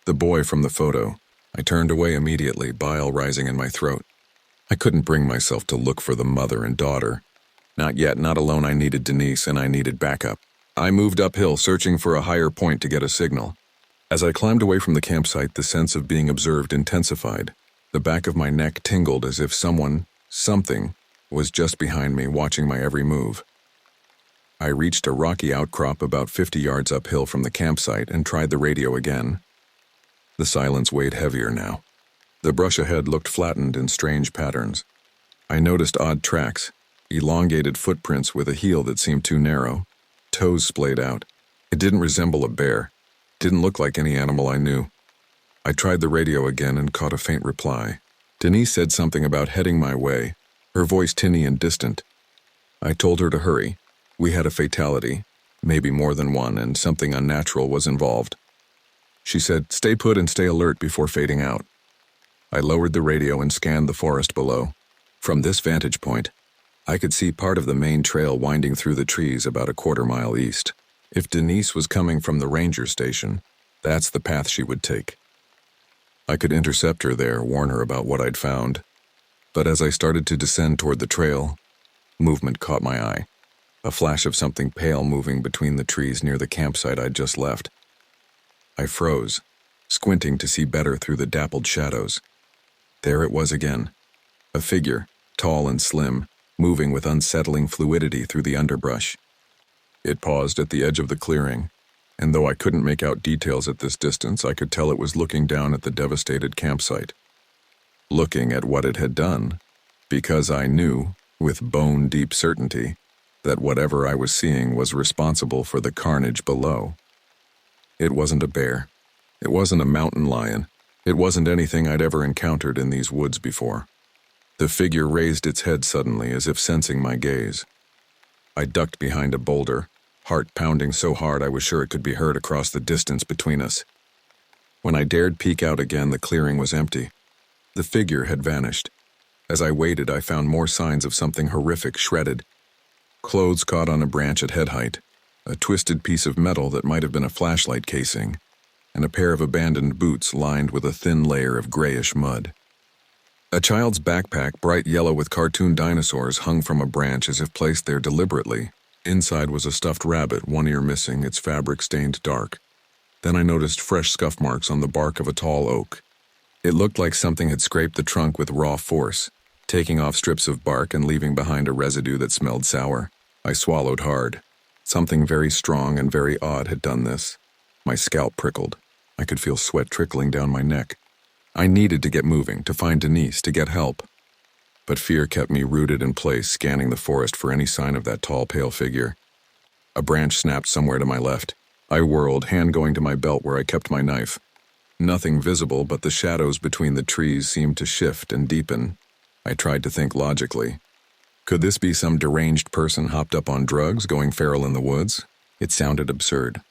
The boy from the photo. I turned away immediately, bile rising in my throat. I couldn't bring myself to look for the mother and daughter. Not yet, not alone. I needed Denise, and I needed backup. I moved uphill, searching for a higher point to get a signal. As I climbed away from the campsite, the sense of being observed intensified. The back of my neck tingled as if something, was just behind me, watching my every move. I reached a rocky outcrop about 50 yards uphill from the campsite and tried the radio again. The silence weighed heavier now. The brush ahead looked flattened in strange patterns. I noticed odd tracks, elongated footprints with a heel that seemed too narrow, toes splayed out. It didn't resemble a bear. Didn't look like any animal I knew. I tried the radio again and caught a faint reply. Denise said something about heading my way, her voice tinny and distant. I told her to hurry. We had a fatality, maybe more than one, and something unnatural was involved. She said, "Stay put and stay alert," before fading out. I lowered the radio and scanned the forest below. From this vantage point, I could see part of the main trail winding through the trees about a quarter-mile east. If Denise was coming from the ranger station, that's the path she would take. I could intercept her there, warn her about what I'd found. But as I started to descend toward the trail, movement caught my eye. A flash of something pale moving between the trees near the campsite I'd just left. I froze, squinting to see better through the dappled shadows. There it was again. A figure, tall and slim, moving with unsettling fluidity through the underbrush. It paused at the edge of the clearing, and though I couldn't make out details at this distance, I could tell it was looking down at the devastated campsite. Looking at what it had done, because I knew, with bone-deep certainty, that whatever I was seeing was responsible for the carnage below. It wasn't a bear. It wasn't a mountain lion. It wasn't anything I'd ever encountered in these woods before. The figure raised its head suddenly, as if sensing my gaze. I ducked behind a boulder, heart pounding so hard I was sure it could be heard across the distance between us. When I dared peek out again, the clearing was empty. The figure had vanished. As I waited, I found more signs of something horrific, shredded. Clothes caught on a branch at head height, a twisted piece of metal that might have been a flashlight casing, and a pair of abandoned boots lined with a thin layer of grayish mud. A child's backpack, bright yellow with cartoon dinosaurs, hung from a branch as if placed there deliberately. Inside was a stuffed rabbit, one ear missing, its fabric stained dark. Then I noticed fresh scuff marks on the bark of a tall oak. It looked like something had scraped the trunk with raw force, taking off strips of bark and leaving behind a residue that smelled sour. I swallowed hard. Something very strong and very odd had done this. My scalp prickled. I could feel sweat trickling down my neck. I needed to get moving, to find Denise, to get help. But fear kept me rooted in place, scanning the forest for any sign of that tall, pale figure. A branch snapped somewhere to my left. I whirled, hand going to my belt where I kept my knife. Nothing visible, but the shadows between the trees seemed to shift and deepen. I tried to think logically. Could this be some deranged person hopped up on drugs, going feral in the woods? It sounded absurd.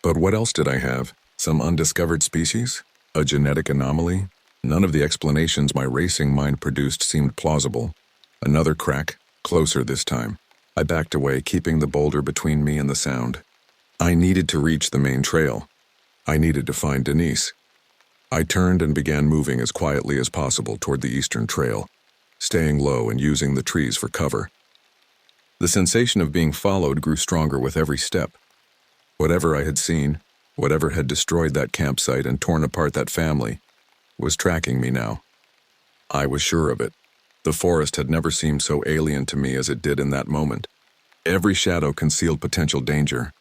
But what else did I have? Some undiscovered species? A genetic anomaly? None of the explanations my racing mind produced seemed plausible. Another crack, closer this time. I backed away, keeping the boulder between me and the sound. I needed to reach the main trail. I needed to find Denise. I turned and began moving as quietly as possible toward the eastern trail, staying low and using the trees for cover. The sensation of being followed grew stronger with every step. Whatever I had seen, whatever had destroyed that campsite and torn apart that family, was tracking me now. I was sure of it. The forest had never seemed so alien to me as it did in that moment. Every shadow concealed potential danger.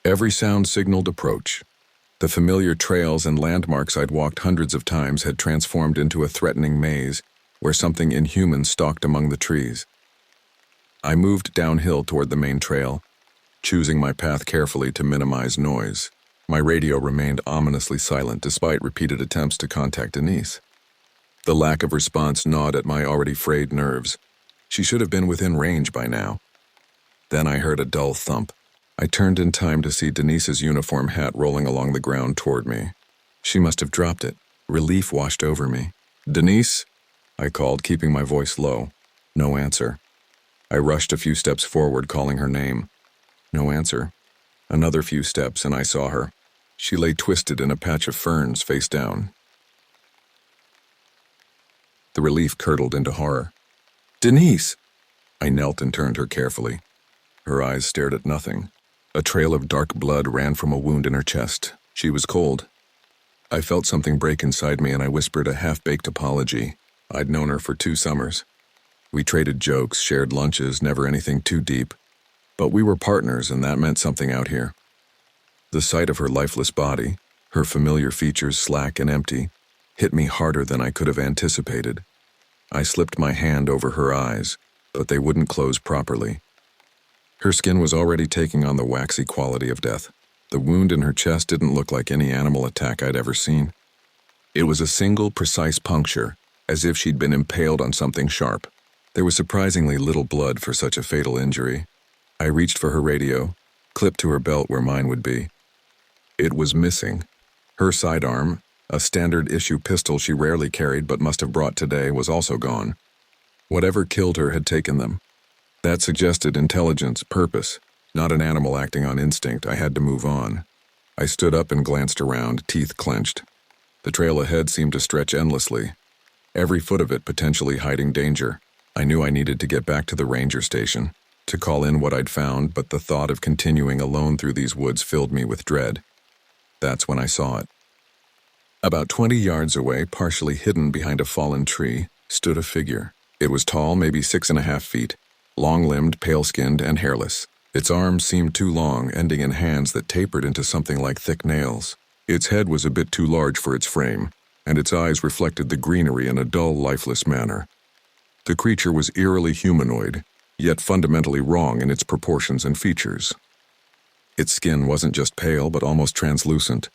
Every sound signaled approach. The familiar trails and landmarks I'd walked hundreds of times had transformed into a threatening maze where something inhuman stalked among the trees. I moved downhill toward the main trail, choosing my path carefully to minimize noise. My radio remained ominously silent despite repeated attempts to contact Denise. The lack of response gnawed at my already frayed nerves. She should have been within range by now. Then I heard a dull thump. I turned in time to see Denise's uniform hat rolling along the ground toward me. She must have dropped it. Relief washed over me. "Denise?" I called, keeping my voice low. No answer. I rushed a few steps forward, calling her name. No answer. Another few steps, and I saw her. She lay twisted in a patch of ferns, face down. The relief curdled into horror. "Denise!" I knelt and turned her carefully. Her eyes stared at nothing. A trail of dark blood ran from a wound in her chest. She was cold. I felt something break inside me, and I whispered a half-baked apology. I'd known her for 2 summers. We traded jokes, shared lunches, never anything too deep. But we were partners, and that meant something out here. The sight of her lifeless body, her familiar features slack and empty, hit me harder than I could have anticipated. I slipped my hand over her eyes, but they wouldn't close properly. Her skin was already taking on the waxy quality of death. The wound in her chest didn't look like any animal attack I'd ever seen. It was a single, precise puncture, as if she'd been impaled on something sharp. There was surprisingly little blood for such a fatal injury. I reached for her radio, clipped to her belt where mine would be. It was missing. Her sidearm, a standard-issue pistol she rarely carried but must have brought today, was also gone. Whatever killed her had taken them. That suggested intelligence, purpose, not an animal acting on instinct. I had to move on. I stood up and glanced around, teeth clenched. The trail ahead seemed to stretch endlessly, every foot of it potentially hiding danger. I knew I needed to get back to the ranger station, to call in what I'd found, but the thought of continuing alone through these woods filled me with dread. That's when I saw it. About 20 yards away, partially hidden behind a fallen tree, stood a figure. It was tall, maybe 6.5 feet. Long-limbed, pale-skinned, and hairless. Its arms seemed too long, ending in hands that tapered into something like thick nails. Its head was a bit too large for its frame, and its eyes reflected the greenery in a dull, lifeless manner. The creature was eerily humanoid, yet fundamentally wrong in its proportions and features. Its skin wasn't just pale, but almost translucent,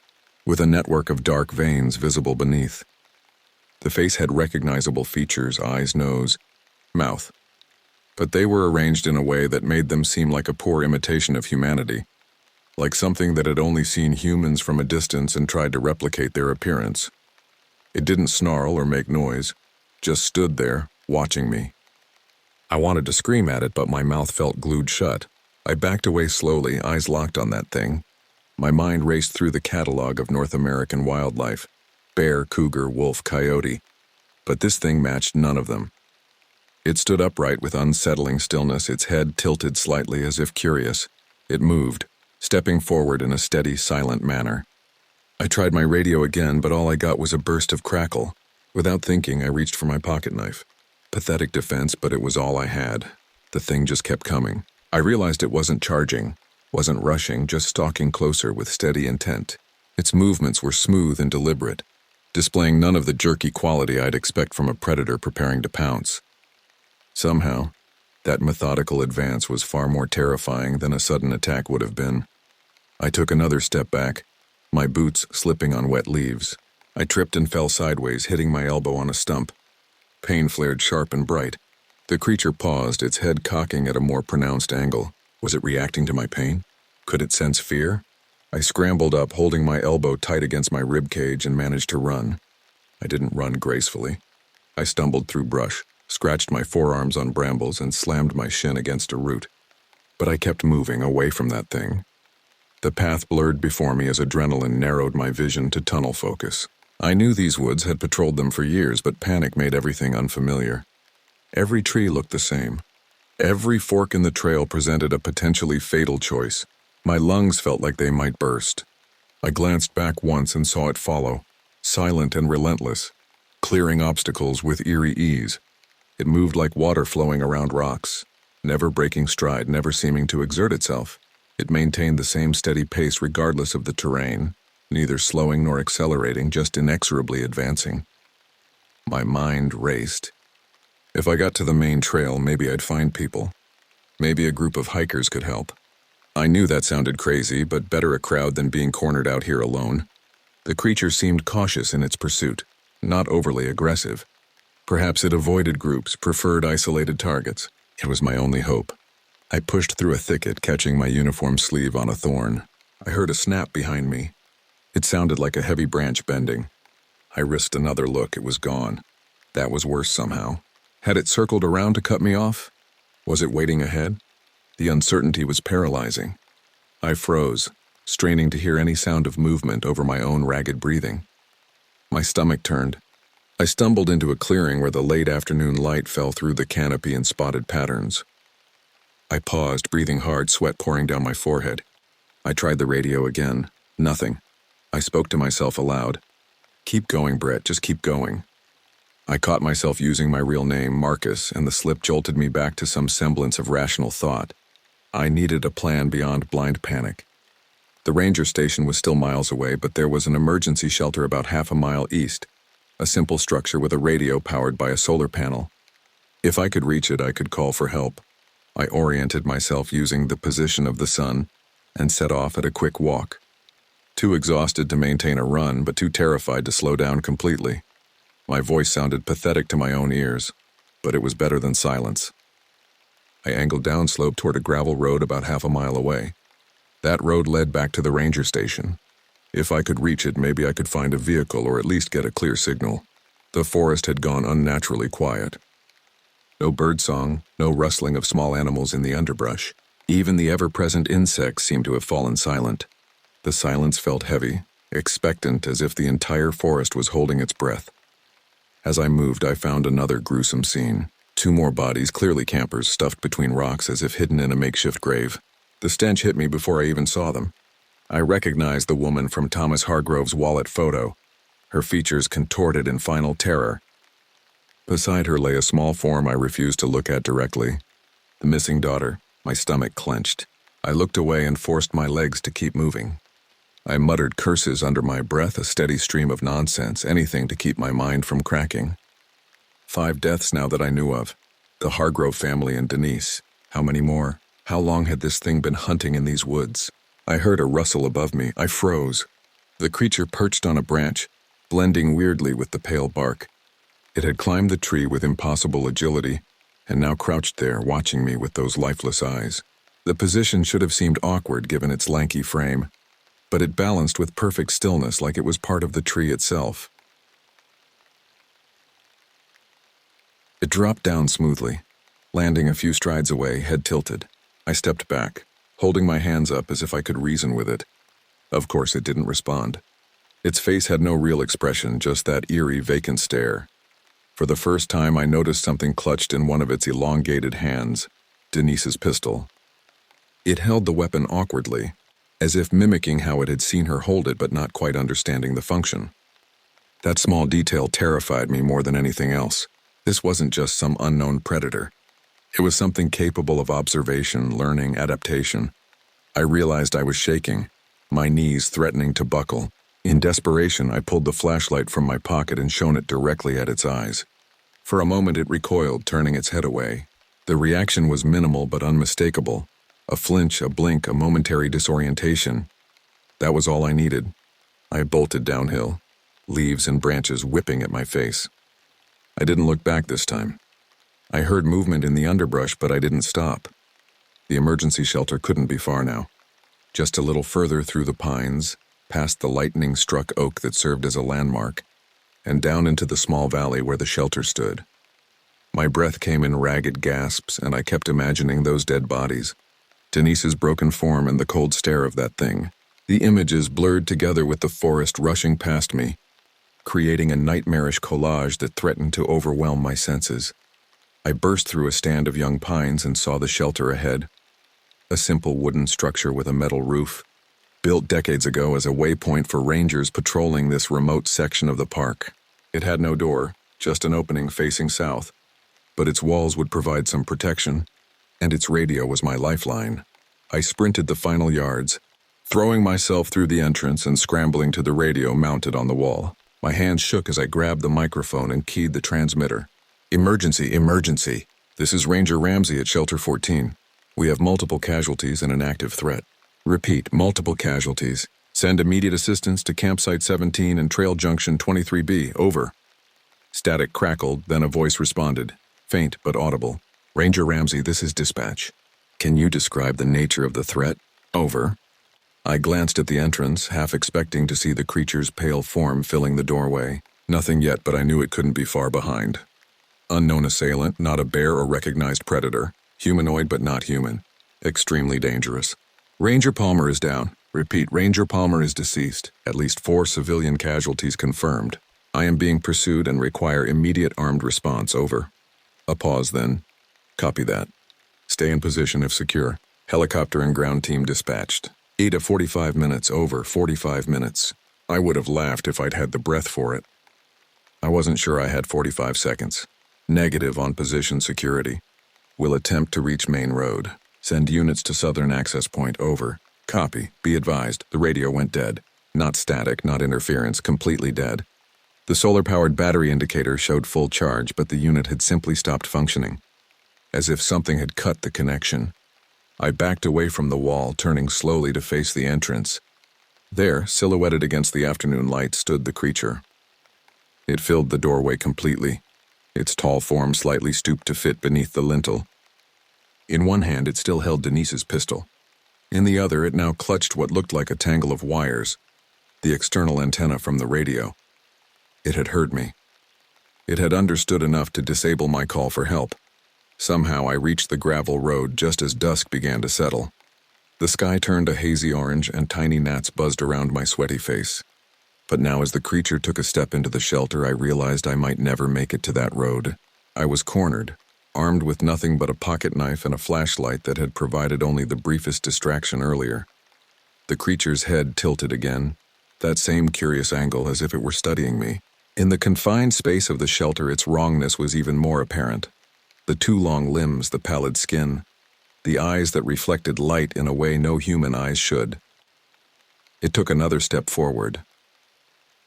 with a network of dark veins visible beneath. The face had recognizable features: eyes, nose, mouth. But they were arranged in a way that made them seem like a poor imitation of humanity, like something that had only seen humans from a distance and tried to replicate their appearance. It didn't snarl or make noise, just stood there, watching me. I wanted to scream at it, but my mouth felt glued shut. I backed away slowly, eyes locked on that thing. My mind raced through the catalog of North American wildlife: bear, cougar, wolf, coyote. But this thing matched none of them. It stood upright with unsettling stillness, its head tilted slightly as if curious. It moved, stepping forward in a steady, silent manner. I tried my radio again, but all I got was a burst of crackle. Without thinking, I reached for my pocket knife. Pathetic defense, but it was all I had. The thing just kept coming. I realized it wasn't charging, wasn't rushing, just stalking closer with steady intent. Its movements were smooth and deliberate, displaying none of the jerky quality I'd expect from a predator preparing to pounce. Somehow, that methodical advance was far more terrifying than a sudden attack would have been. I took another step back, my boots slipping on wet leaves. I tripped and fell sideways, hitting my elbow on a stump. Pain flared sharp and bright. The creature paused, its head cocking at a more pronounced angle. Was it reacting to my pain? Could it sense fear? I scrambled up, holding my elbow tight against my rib cage, and managed to run. I didn't run gracefully. I stumbled through brush, scratched my forearms on brambles, and slammed my shin against a root. But I kept moving away from that thing. The path blurred before me as adrenaline narrowed my vision to tunnel focus. I knew these woods, had patrolled them for years, but panic made everything unfamiliar. Every tree looked the same. Every fork in the trail presented a potentially fatal choice. My lungs felt like they might burst. I glanced back once and saw it follow, silent and relentless, clearing obstacles with eerie ease. It moved like water flowing around rocks, never breaking stride, never seeming to exert itself. It maintained the same steady pace regardless of the terrain, neither slowing nor accelerating, just inexorably advancing. My mind raced. If I got to the main trail, maybe I'd find people. Maybe a group of hikers could help. I knew that sounded crazy, but better a crowd than being cornered out here alone. The creature seemed cautious in its pursuit, not overly aggressive. Perhaps it avoided groups, preferred isolated targets. It was my only hope. I pushed through a thicket, catching my uniform sleeve on a thorn. I heard a snap behind me. It sounded like a heavy branch bending. I risked another look. It was gone. That was worse somehow. Had it circled around to cut me off? Was it waiting ahead? The uncertainty was paralyzing. I froze, straining to hear any sound of movement over my own ragged breathing. My stomach turned. I stumbled into a clearing where the late afternoon light fell through the canopy in spotted patterns. I paused, breathing hard, sweat pouring down my forehead. I tried the radio again. Nothing. I spoke to myself aloud. "Keep going, Brett, just keep going." I caught myself using my real name, Marcus, and the slip jolted me back to some semblance of rational thought. I needed a plan beyond blind panic. The ranger station was still miles away, but there was an emergency shelter about half a mile east, a simple structure with a radio powered by a solar panel. If I could reach it, I could call for help. I oriented myself using the position of the sun and set off at a quick walk. Too exhausted to maintain a run, but too terrified to slow down completely. My voice sounded pathetic to my own ears, but it was better than silence. I angled downslope toward a gravel road about half a mile away. That road led back to the ranger station. If I could reach it, maybe I could find a vehicle or at least get a clear signal. The forest had gone unnaturally quiet. No birdsong, no rustling of small animals in the underbrush. Even the ever-present insects seemed to have fallen silent. The silence felt heavy, expectant, as if the entire forest was holding its breath. As I moved, I found another gruesome scene. 2 more bodies, clearly campers, stuffed between rocks as if hidden in a makeshift grave. The stench hit me before I even saw them. I recognized the woman from Thomas Hargrove's wallet photo, her features contorted in final terror. Beside her lay a small form I refused to look at directly. The missing daughter. My stomach clenched. I looked away and forced my legs to keep moving. I muttered curses under my breath, a steady stream of nonsense, anything to keep my mind from cracking. 5 deaths now that I knew of. The Hargrove family and Denise. How many more? How long had this thing been hunting in these woods? I heard a rustle above me. I froze. The creature perched on a branch, blending weirdly with the pale bark. It had climbed the tree with impossible agility, and now crouched there, watching me with those lifeless eyes. The position should have seemed awkward given its lanky frame, but it balanced with perfect stillness like it was part of the tree itself. It dropped down smoothly, landing a few strides away, head tilted. I stepped back, holding my hands up as if I could reason with it. Of course, it didn't respond. Its face had no real expression, just that eerie, vacant stare. For the first time, I noticed something clutched in one of its elongated hands, Denise's pistol. It held the weapon awkwardly, as if mimicking how it had seen her hold it but not quite understanding the function. That small detail terrified me more than anything else. This wasn't just some unknown predator. It was something capable of observation, learning, adaptation. I realized I was shaking, my knees threatening to buckle. In desperation, I pulled the flashlight from my pocket and shone it directly at its eyes. For a moment it recoiled, turning its head away. The reaction was minimal but unmistakable. A flinch, a blink, a momentary disorientation. That was all I needed. I bolted downhill, leaves and branches whipping at my face. I didn't look back this time. I heard movement in the underbrush, but I didn't stop. The emergency shelter couldn't be far now. Just a little further through the pines, past the lightning-struck oak that served as a landmark, and down into the small valley where the shelter stood. My breath came in ragged gasps, and I kept imagining those dead bodies. Denise's broken form and the cold stare of that thing. The images blurred together with the forest rushing past me, creating a nightmarish collage that threatened to overwhelm my senses. I burst through a stand of young pines and saw the shelter ahead. A simple wooden structure with a metal roof, built decades ago as a waypoint for rangers patrolling this remote section of the park. It had no door, just an opening facing south, but its walls would provide some protection, and its radio was my lifeline. I sprinted the final yards, throwing myself through the entrance and scrambling to the radio mounted on the wall. My hands shook as I grabbed the microphone and keyed the transmitter. Emergency, emergency. This is Ranger Ramsey at Shelter 14. We have multiple casualties and an active threat. Repeat, multiple casualties. Send immediate assistance to Campsite 17 and Trail Junction 23B. Over. Static crackled, then a voice responded, faint but audible. Ranger Ramsey, this is dispatch. Can you describe the nature of the threat? Over. I glanced at the entrance, half expecting to see the creature's pale form filling the doorway. Nothing yet, but I knew it couldn't be far behind. Unknown assailant, not a bear or recognized predator. Humanoid but not human. Extremely dangerous. Ranger Palmer is down. Repeat, Ranger Palmer is deceased. At least 4 civilian casualties confirmed. I am being pursued and require immediate armed response. Over. A pause then. Copy that. Stay in position if secure. Helicopter and ground team dispatched. 8 to 45 minutes. Over. 45 minutes. I would have laughed if I'd had the breath for it. I wasn't sure I had 45 seconds. Negative on position security. Will attempt to reach main road. Send units to southern access point. Over. Copy. Be advised, the radio went dead. Not static, not interference, completely dead. The solar-powered battery indicator showed full charge, but the unit had simply stopped functioning. As if something had cut the connection. I backed away from the wall, turning slowly to face the entrance. There, silhouetted against the afternoon light, stood the creature. It filled the doorway completely, its tall form slightly stooped to fit beneath the lintel. In one hand, it still held Denise's pistol. In the other, it now clutched what looked like a tangle of wires, the external antenna from the radio. It had heard me. It had understood enough to disable my call for help. Somehow I reached the gravel road just as dusk began to settle. The sky turned a hazy orange and tiny gnats buzzed around my sweaty face. But now as the creature took a step into the shelter, I realized I might never make it to that road. I was cornered, armed with nothing but a pocket knife and a flashlight that had provided only the briefest distraction earlier. The creature's head tilted again, that same curious angle as if it were studying me. In the confined space of the shelter, its wrongness was even more apparent. The 2 long limbs, the pallid skin, the eyes that reflected light in a way no human eyes should. It took another step forward.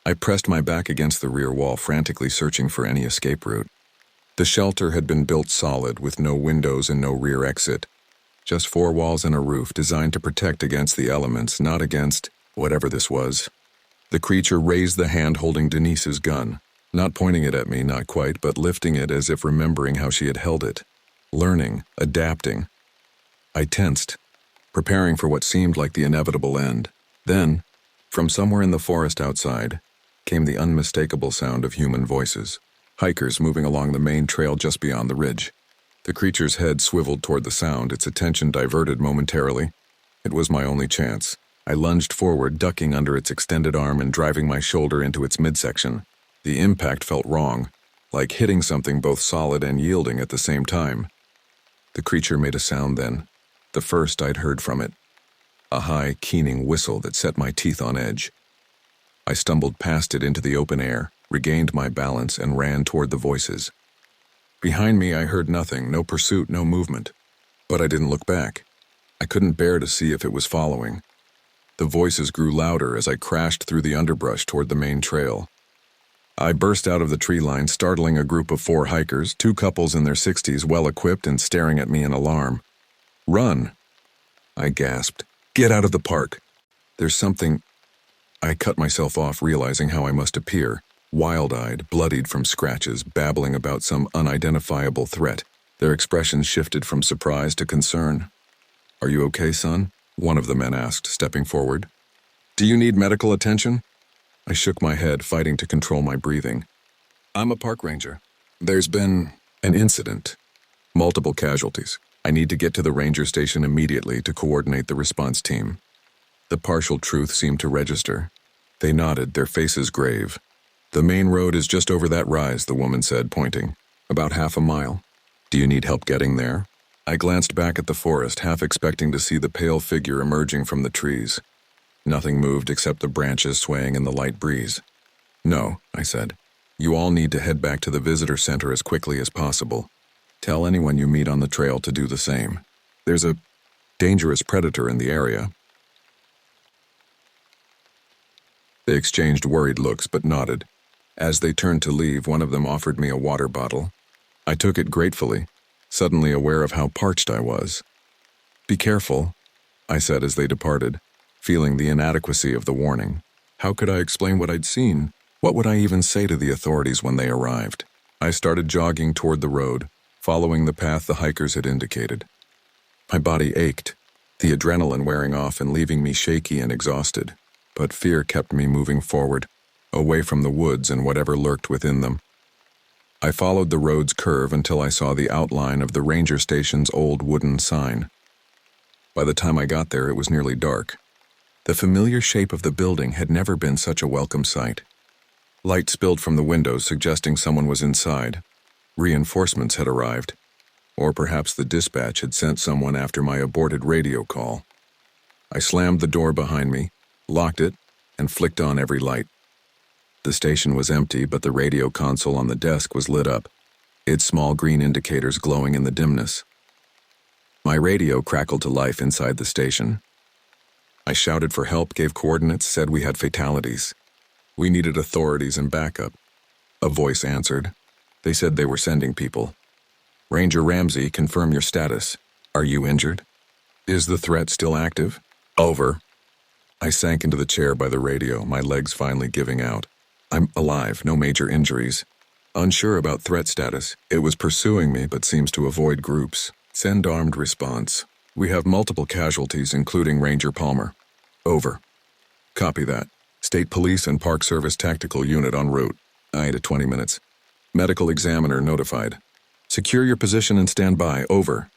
I pressed my back against the rear wall, frantically searching for any escape route. The shelter had been built solid, with no windows and no rear exit. Just 4 walls and a roof designed to protect against the elements, not against whatever this was. The creature raised the hand holding Denise's gun, not pointing it at me, not quite, but lifting it as if remembering how she had held it. Learning, adapting. I tensed, preparing for what seemed like the inevitable end. Then, from somewhere in the forest outside, came the unmistakable sound of human voices. Hikers moving along the main trail just beyond the ridge. The creature's head swiveled toward the sound, its attention diverted momentarily. It was my only chance. I lunged forward, ducking under its extended arm and driving my shoulder into its midsection. The impact felt wrong, like hitting something both solid and yielding at the same time. The creature made a sound then, the first I'd heard from it. A high, keening whistle that set my teeth on edge. I stumbled past it into the open air, regained my balance, and ran toward the voices. Behind me I heard nothing, no pursuit, no movement. But I didn't look back. I couldn't bear to see if it was following. The voices grew louder as I crashed through the underbrush toward the main trail. I burst out of the tree line, startling a group of 4 hikers, 2 couples in their 60s, well-equipped and staring at me in alarm. "Run!" I gasped. "Get out of the park! There's something—" I cut myself off, realizing how I must appear, wild-eyed, bloodied from scratches, babbling about some unidentifiable threat. Their expressions shifted from surprise to concern. "Are you okay, son?" one of the men asked, stepping forward. "Do you need medical attention?" I shook my head, fighting to control my breathing. "I'm a park ranger. There's been An incident. Multiple casualties. I need to get to the ranger station immediately to coordinate the response team. The partial truth seemed to register. They nodded, their faces grave. The main road is just over that rise, the woman said, pointing. About half a mile. Do you need help getting there? I glanced back at the forest, half expecting to see the pale figure emerging from the trees. Nothing moved except the branches swaying in the light breeze. No, I said. You all need to head back to the visitor center as quickly as possible. Tell anyone you meet on the trail to do the same. There's a dangerous predator in the area. They exchanged worried looks but nodded. As they turned to leave, one of them offered me a water bottle. I took it gratefully, suddenly aware of how parched I was. Be careful, I said as they departed, feeling the inadequacy of the warning. How could I explain what I'd seen? What would I even say to the authorities when they arrived? I started jogging toward the road, following the path the hikers had indicated. My body ached, the adrenaline wearing off and leaving me shaky and exhausted. But fear kept me moving forward, away from the woods and whatever lurked within them. I followed the road's curve until I saw the outline of the ranger station's old wooden sign. By the time I got there, it was nearly dark. The familiar shape of the building had never been such a welcome sight. Light spilled from the windows, suggesting someone was inside. Reinforcements had arrived. Or perhaps the dispatch had sent someone after my aborted radio call. I slammed the door behind me, locked it, and flicked on every light. The station was empty, but the radio console on the desk was lit up, its small green indicators glowing in the dimness. My radio crackled to life inside the station. I shouted for help, gave coordinates, said we had fatalities. We needed authorities and backup. A voice answered. They said they were sending people. Ranger Ramsey, confirm your status. Are you injured? Is the threat still active? Over. I sank into the chair by the radio, my legs finally giving out. I'm alive, no major injuries. Unsure about threat status. It was pursuing me but seems to avoid groups. Send armed response. We have multiple casualties, including Ranger Palmer. Over. Copy that. State Police and Park Service Tactical Unit en route. 9 to 20 minutes. Medical examiner notified. Secure your position and stand by. Over.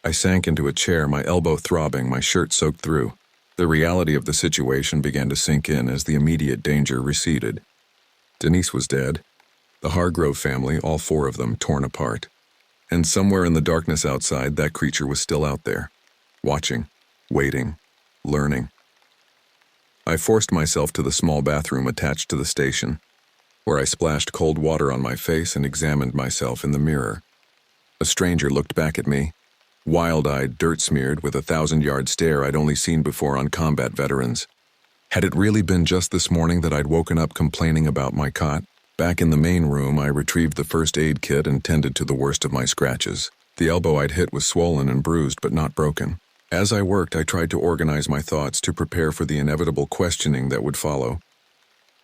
I sank into a chair, my elbow throbbing, my shirt soaked through. The reality of the situation began to sink in as the immediate danger receded. Denise was dead. The Hargrove family, all four of them, torn apart. And somewhere in the darkness outside, that creature was still out there. Watching, waiting, learning. I forced myself to the small bathroom attached to the station, where I splashed cold water on my face and examined myself in the mirror. A stranger looked back at me, wild-eyed, dirt-smeared, with a 1,000-yard stare I'd only seen before on combat veterans. Had it really been just this morning that I'd woken up complaining about my cot? Back in the main room, I retrieved the first aid kit and tended to the worst of my scratches. The elbow I'd hit was swollen and bruised, but not broken. As I worked, I tried to organize my thoughts to prepare for the inevitable questioning that would follow.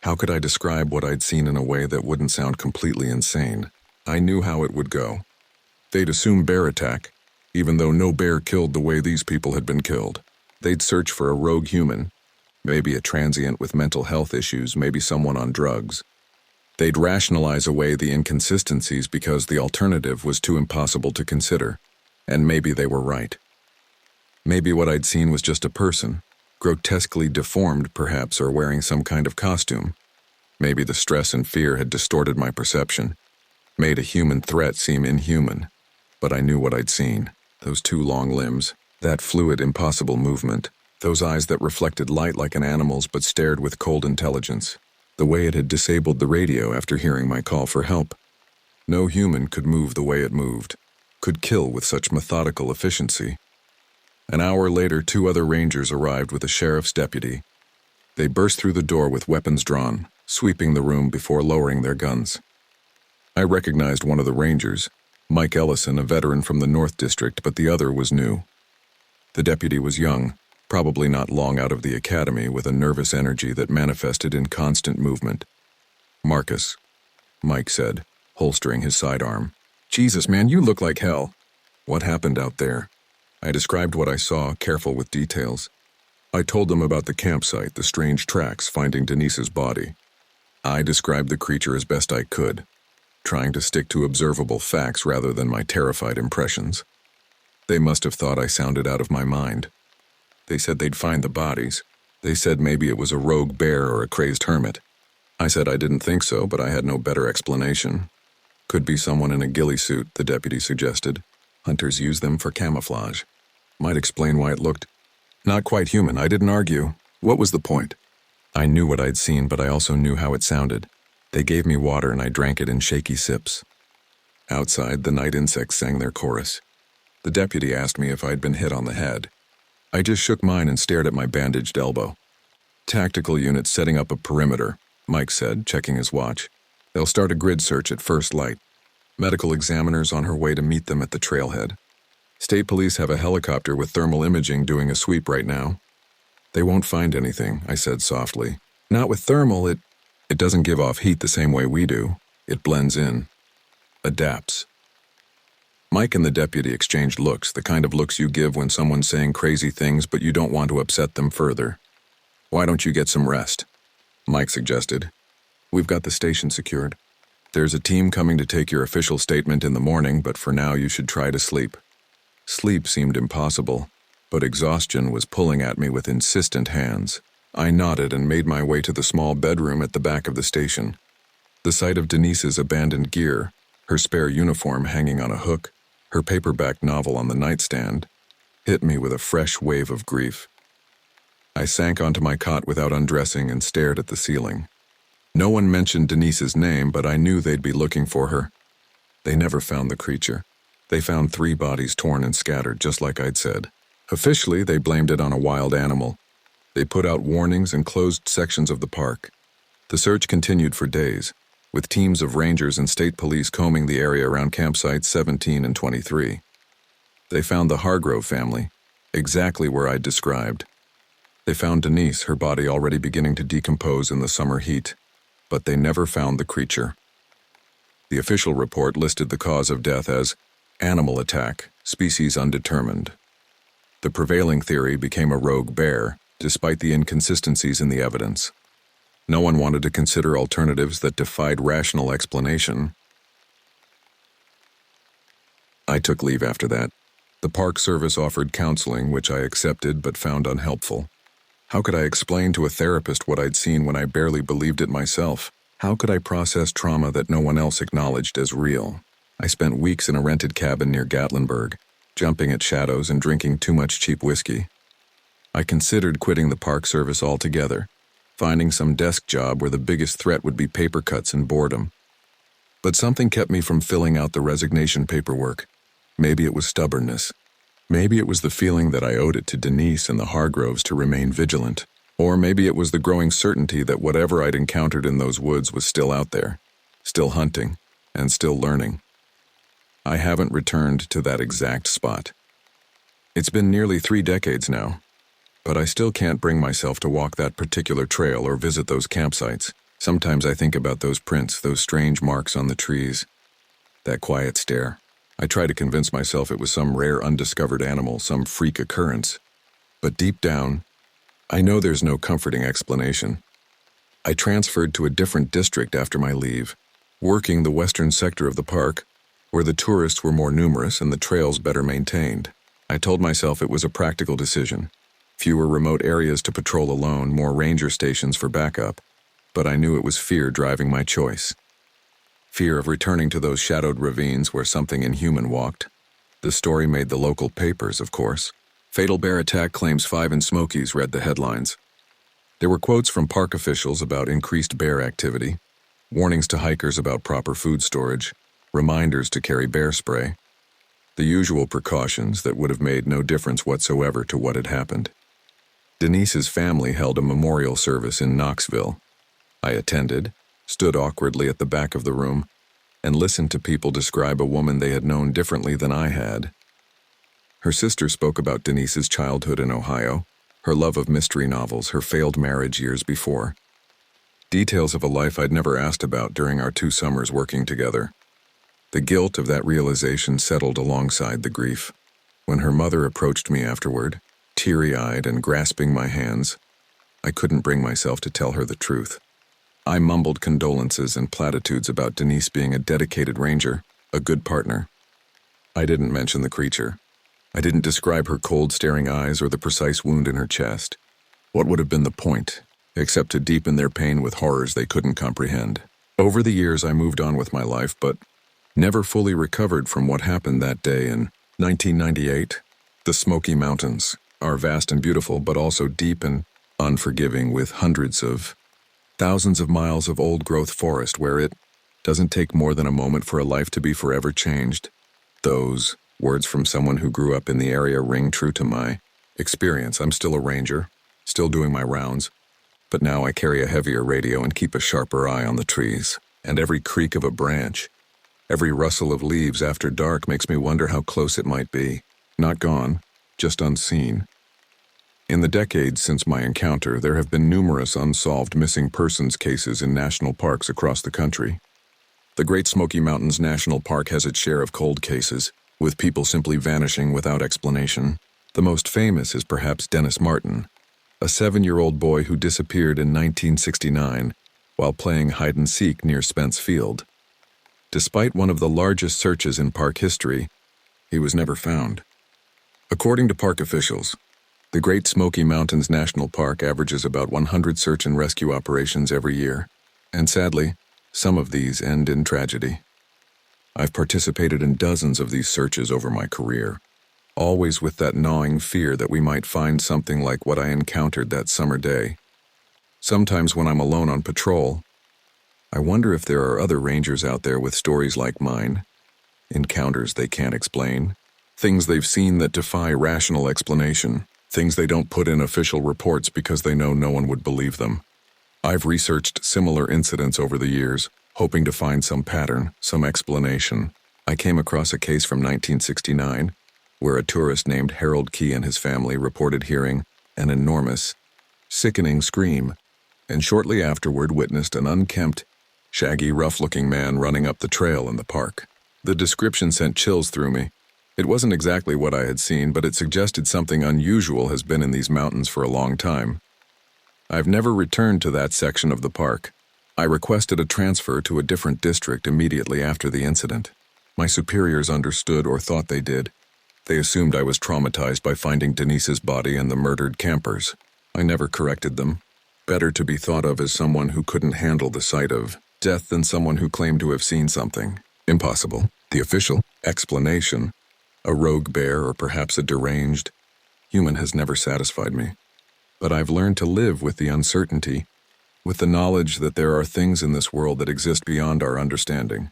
How could I describe what I'd seen in a way that wouldn't sound completely insane? I knew how it would go. They'd assume bear attack, even though no bear killed the way these people had been killed. They'd search for a rogue human, maybe a transient with mental health issues, maybe someone on drugs. They'd rationalize away the inconsistencies because the alternative was too impossible to consider, and maybe they were right. Maybe what I'd seen was just a person, grotesquely deformed perhaps, or wearing some kind of costume. Maybe the stress and fear had distorted my perception, made a human threat seem inhuman. But I knew what I'd seen. Those two long limbs, that fluid, impossible movement, those eyes that reflected light like an animal's but stared with cold intelligence, the way it had disabled the radio after hearing my call for help. No human could move the way it moved, could kill with such methodical efficiency. An hour later, 2 other rangers arrived with a sheriff's deputy. They burst through the door with weapons drawn, sweeping the room before lowering their guns. I recognized one of the rangers, Mike Ellison, a veteran from the North District, but the other was new. The deputy was young, probably not long out of the academy, with a nervous energy that manifested in constant movement. Marcus, Mike said, holstering his sidearm. Jesus, man, you look like hell. What happened out there? I described what I saw, careful with details. I told them about the campsite, the strange tracks, finding Denise's body. I described the creature as best I could. trying to stick to observable facts rather than my terrified impressions. They must have thought I sounded out of my mind. They said they'd find the bodies. They said maybe it was a rogue bear or a crazed hermit. I said I didn't think so, but I had no better explanation. Could be someone in a ghillie suit, the deputy suggested. Hunters use them for camouflage. Might explain why it looked not quite human. I didn't argue. What was the point? I knew what I'd seen, but I also knew how it sounded. They gave me water and I drank it in shaky sips. Outside, the night insects sang their chorus. The deputy asked me if I'd been hit on the head. I just shook mine and stared at my bandaged elbow. Tactical units setting up a perimeter, Mike said, checking his watch. They'll start a grid search at first light. Medical examiners on her way to meet them at the trailhead. State police have a helicopter with thermal imaging doing a sweep right now. They won't find anything, I said softly. Not with thermal, it doesn't give off heat the same way we do. It blends in. Adapts. Mike and the deputy exchanged looks, the kind of looks you give when someone's saying crazy things but you don't want to upset them further. Why don't you get some rest? Mike suggested. We've got the station secured. There's a team coming to take your official statement in the morning, but for now you should try to sleep. Sleep seemed impossible, but exhaustion was pulling at me with insistent hands. I nodded and made my way to the small bedroom at the back of the station. The sight of Denise's abandoned gear, her spare uniform hanging on a hook, her paperback novel on the nightstand, hit me with a fresh wave of grief. I sank onto my cot without undressing and stared at the ceiling. No one mentioned Denise's name, but I knew they'd be looking for her. They never found the creature. They found 3 bodies torn and scattered, just like I'd said. Officially, they blamed it on a wild animal. They put out warnings and closed sections of the park. The search continued for days, with teams of rangers and state police combing the area around campsites 17 and 23. They found the Hargrove family, exactly where I'd described. They found Denise, her body already beginning to decompose in the summer heat, but they never found the creature. The official report listed the cause of death as animal attack, species undetermined. The prevailing theory became a rogue bear, despite the inconsistencies in the evidence. No one wanted to consider alternatives that defied rational explanation. I took leave after that. The Park Service offered counseling, which I accepted but found unhelpful. How could I explain to a therapist what I'd seen when I barely believed it myself? How could I process trauma that no one else acknowledged as real? I spent weeks in a rented cabin near Gatlinburg, jumping at shadows and drinking too much cheap whiskey. I considered quitting the Park Service altogether, finding some desk job where the biggest threat would be paper cuts and boredom. But something kept me from filling out the resignation paperwork. Maybe it was stubbornness. Maybe it was the feeling that I owed it to Denise and the Hargroves to remain vigilant. Or maybe it was the growing certainty that whatever I'd encountered in those woods was still out there, still hunting, and still learning. I haven't returned to that exact spot. It's been nearly 3 decades now, but I still can't bring myself to walk that particular trail or visit those campsites. Sometimes I think about those prints, those strange marks on the trees, that quiet stare. I try to convince myself it was some rare undiscovered animal, some freak occurrence. But deep down, I know there's no comforting explanation. I transferred to a different district after my leave, working the western sector of the park, where the tourists were more numerous and the trails better maintained. I told myself it was a practical decision. Fewer remote areas to patrol alone, more ranger stations for backup. But I knew it was fear driving my choice. Fear of returning to those shadowed ravines where something inhuman walked. The story made the local papers, of course. Fatal bear attack claims 5 in Smokies, read the headlines. There were quotes from park officials about increased bear activity, warnings to hikers about proper food storage, reminders to carry bear spray. The usual precautions that would have made no difference whatsoever to what had happened. Denise's family held a memorial service in Knoxville. I attended, stood awkwardly at the back of the room, and listened to people describe a woman they had known differently than I had. Her sister spoke about Denise's childhood in Ohio, her love of mystery novels, her failed marriage years before. Details of a life I'd never asked about during our 2 summers working together. The guilt of that realization settled alongside the grief. When her mother approached me afterward, teary-eyed and grasping my hands, I couldn't bring myself to tell her the truth. I mumbled condolences and platitudes about Denise being a dedicated ranger, a good partner. I didn't mention the creature. I didn't describe her cold, staring eyes or the precise wound in her chest. What would have been the point, except to deepen their pain with horrors they couldn't comprehend? Over the years, I moved on with my life, but never fully recovered from what happened that day in 1998. The Smoky Mountains are vast and beautiful, but also deep and unforgiving, with thousands of miles of old-growth forest where it doesn't take more than a moment for a life to be forever changed. Those words from someone who grew up in the area ring true to my experience. I'm still a ranger, still doing my rounds, but now I carry a heavier radio and keep a sharper eye on the trees. And every creak of a branch, every rustle of leaves after dark makes me wonder how close it might be. Not gone, just unseen. In the decades since my encounter, there have been numerous unsolved missing persons cases in national parks across the country. The Great Smoky Mountains National Park has its share of cold cases, with people simply vanishing without explanation. The most famous is perhaps Dennis Martin, a 7-year-old boy who disappeared in 1969 while playing hide-and-seek near Spence Field. Despite one of the largest searches in park history, he was never found. According to park officials, the Great Smoky Mountains National Park averages about 100 search and rescue operations every year, and sadly, some of these end in tragedy. I've participated in dozens of these searches over my career, always with that gnawing fear that we might find something like what I encountered that summer day. Sometimes when I'm alone on patrol, I wonder if there are other rangers out there with stories like mine, encounters they can't explain, things they've seen that defy rational explanation, things they don't put in official reports because they know no one would believe them. I've researched similar incidents over the years, hoping to find some pattern, some explanation. I came across a case from 1969, where a tourist named Harold Key and his family reported hearing an enormous, sickening scream, and shortly afterward witnessed an unkempt, shaggy, rough-looking man running up the trail in the park. The description sent chills through me. It wasn't exactly what I had seen, but it suggested something unusual has been in these mountains for a long time. I've never returned to that section of the park. I requested a transfer to a different district immediately after the incident. My superiors understood, or thought they did. They assumed I was traumatized by finding Denise's body and the murdered campers. I never corrected them. Better to be thought of as someone who couldn't handle the sight of death than someone who claimed to have seen something impossible. The official explanation, a rogue bear or perhaps a deranged human, has never satisfied me. But I've learned to live with the uncertainty, with the knowledge that there are things in this world that exist beyond our understanding.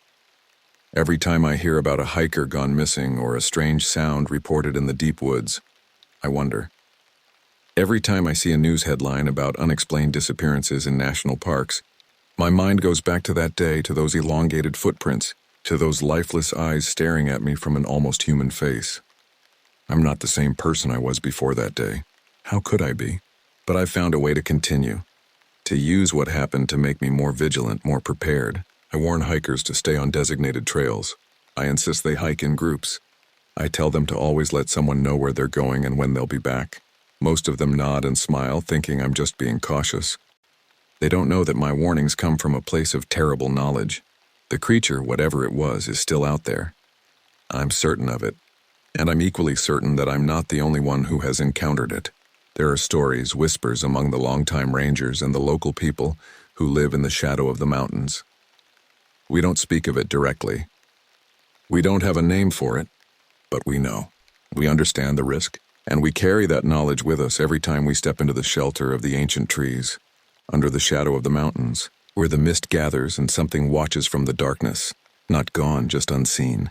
Every time I hear about a hiker gone missing or a strange sound reported in the deep woods, I wonder. Every time I see a news headline about unexplained disappearances in national parks, my mind goes back to that day, to those elongated footprints, to those lifeless eyes staring at me from an almost human face. I'm not the same person I was before that day. How could I be? But I've found a way to continue, to use what happened to make me more vigilant, more prepared. I warn hikers to stay on designated trails. I insist they hike in groups. I tell them to always let someone know where they're going and when they'll be back. Most of them nod and smile, thinking I'm just being cautious. They don't know that my warnings come from a place of terrible knowledge. The creature, whatever it was, is still out there. I'm certain of it. And I'm equally certain that I'm not the only one who has encountered it. There are stories, whispers among the longtime rangers and the local people who live in the shadow of the mountains. We don't speak of it directly. We don't have a name for it, but we know. We understand the risk, and we carry that knowledge with us every time we step into the shelter of the ancient trees, under the shadow of the mountains, where the mist gathers and something watches from the darkness, not gone, just unseen.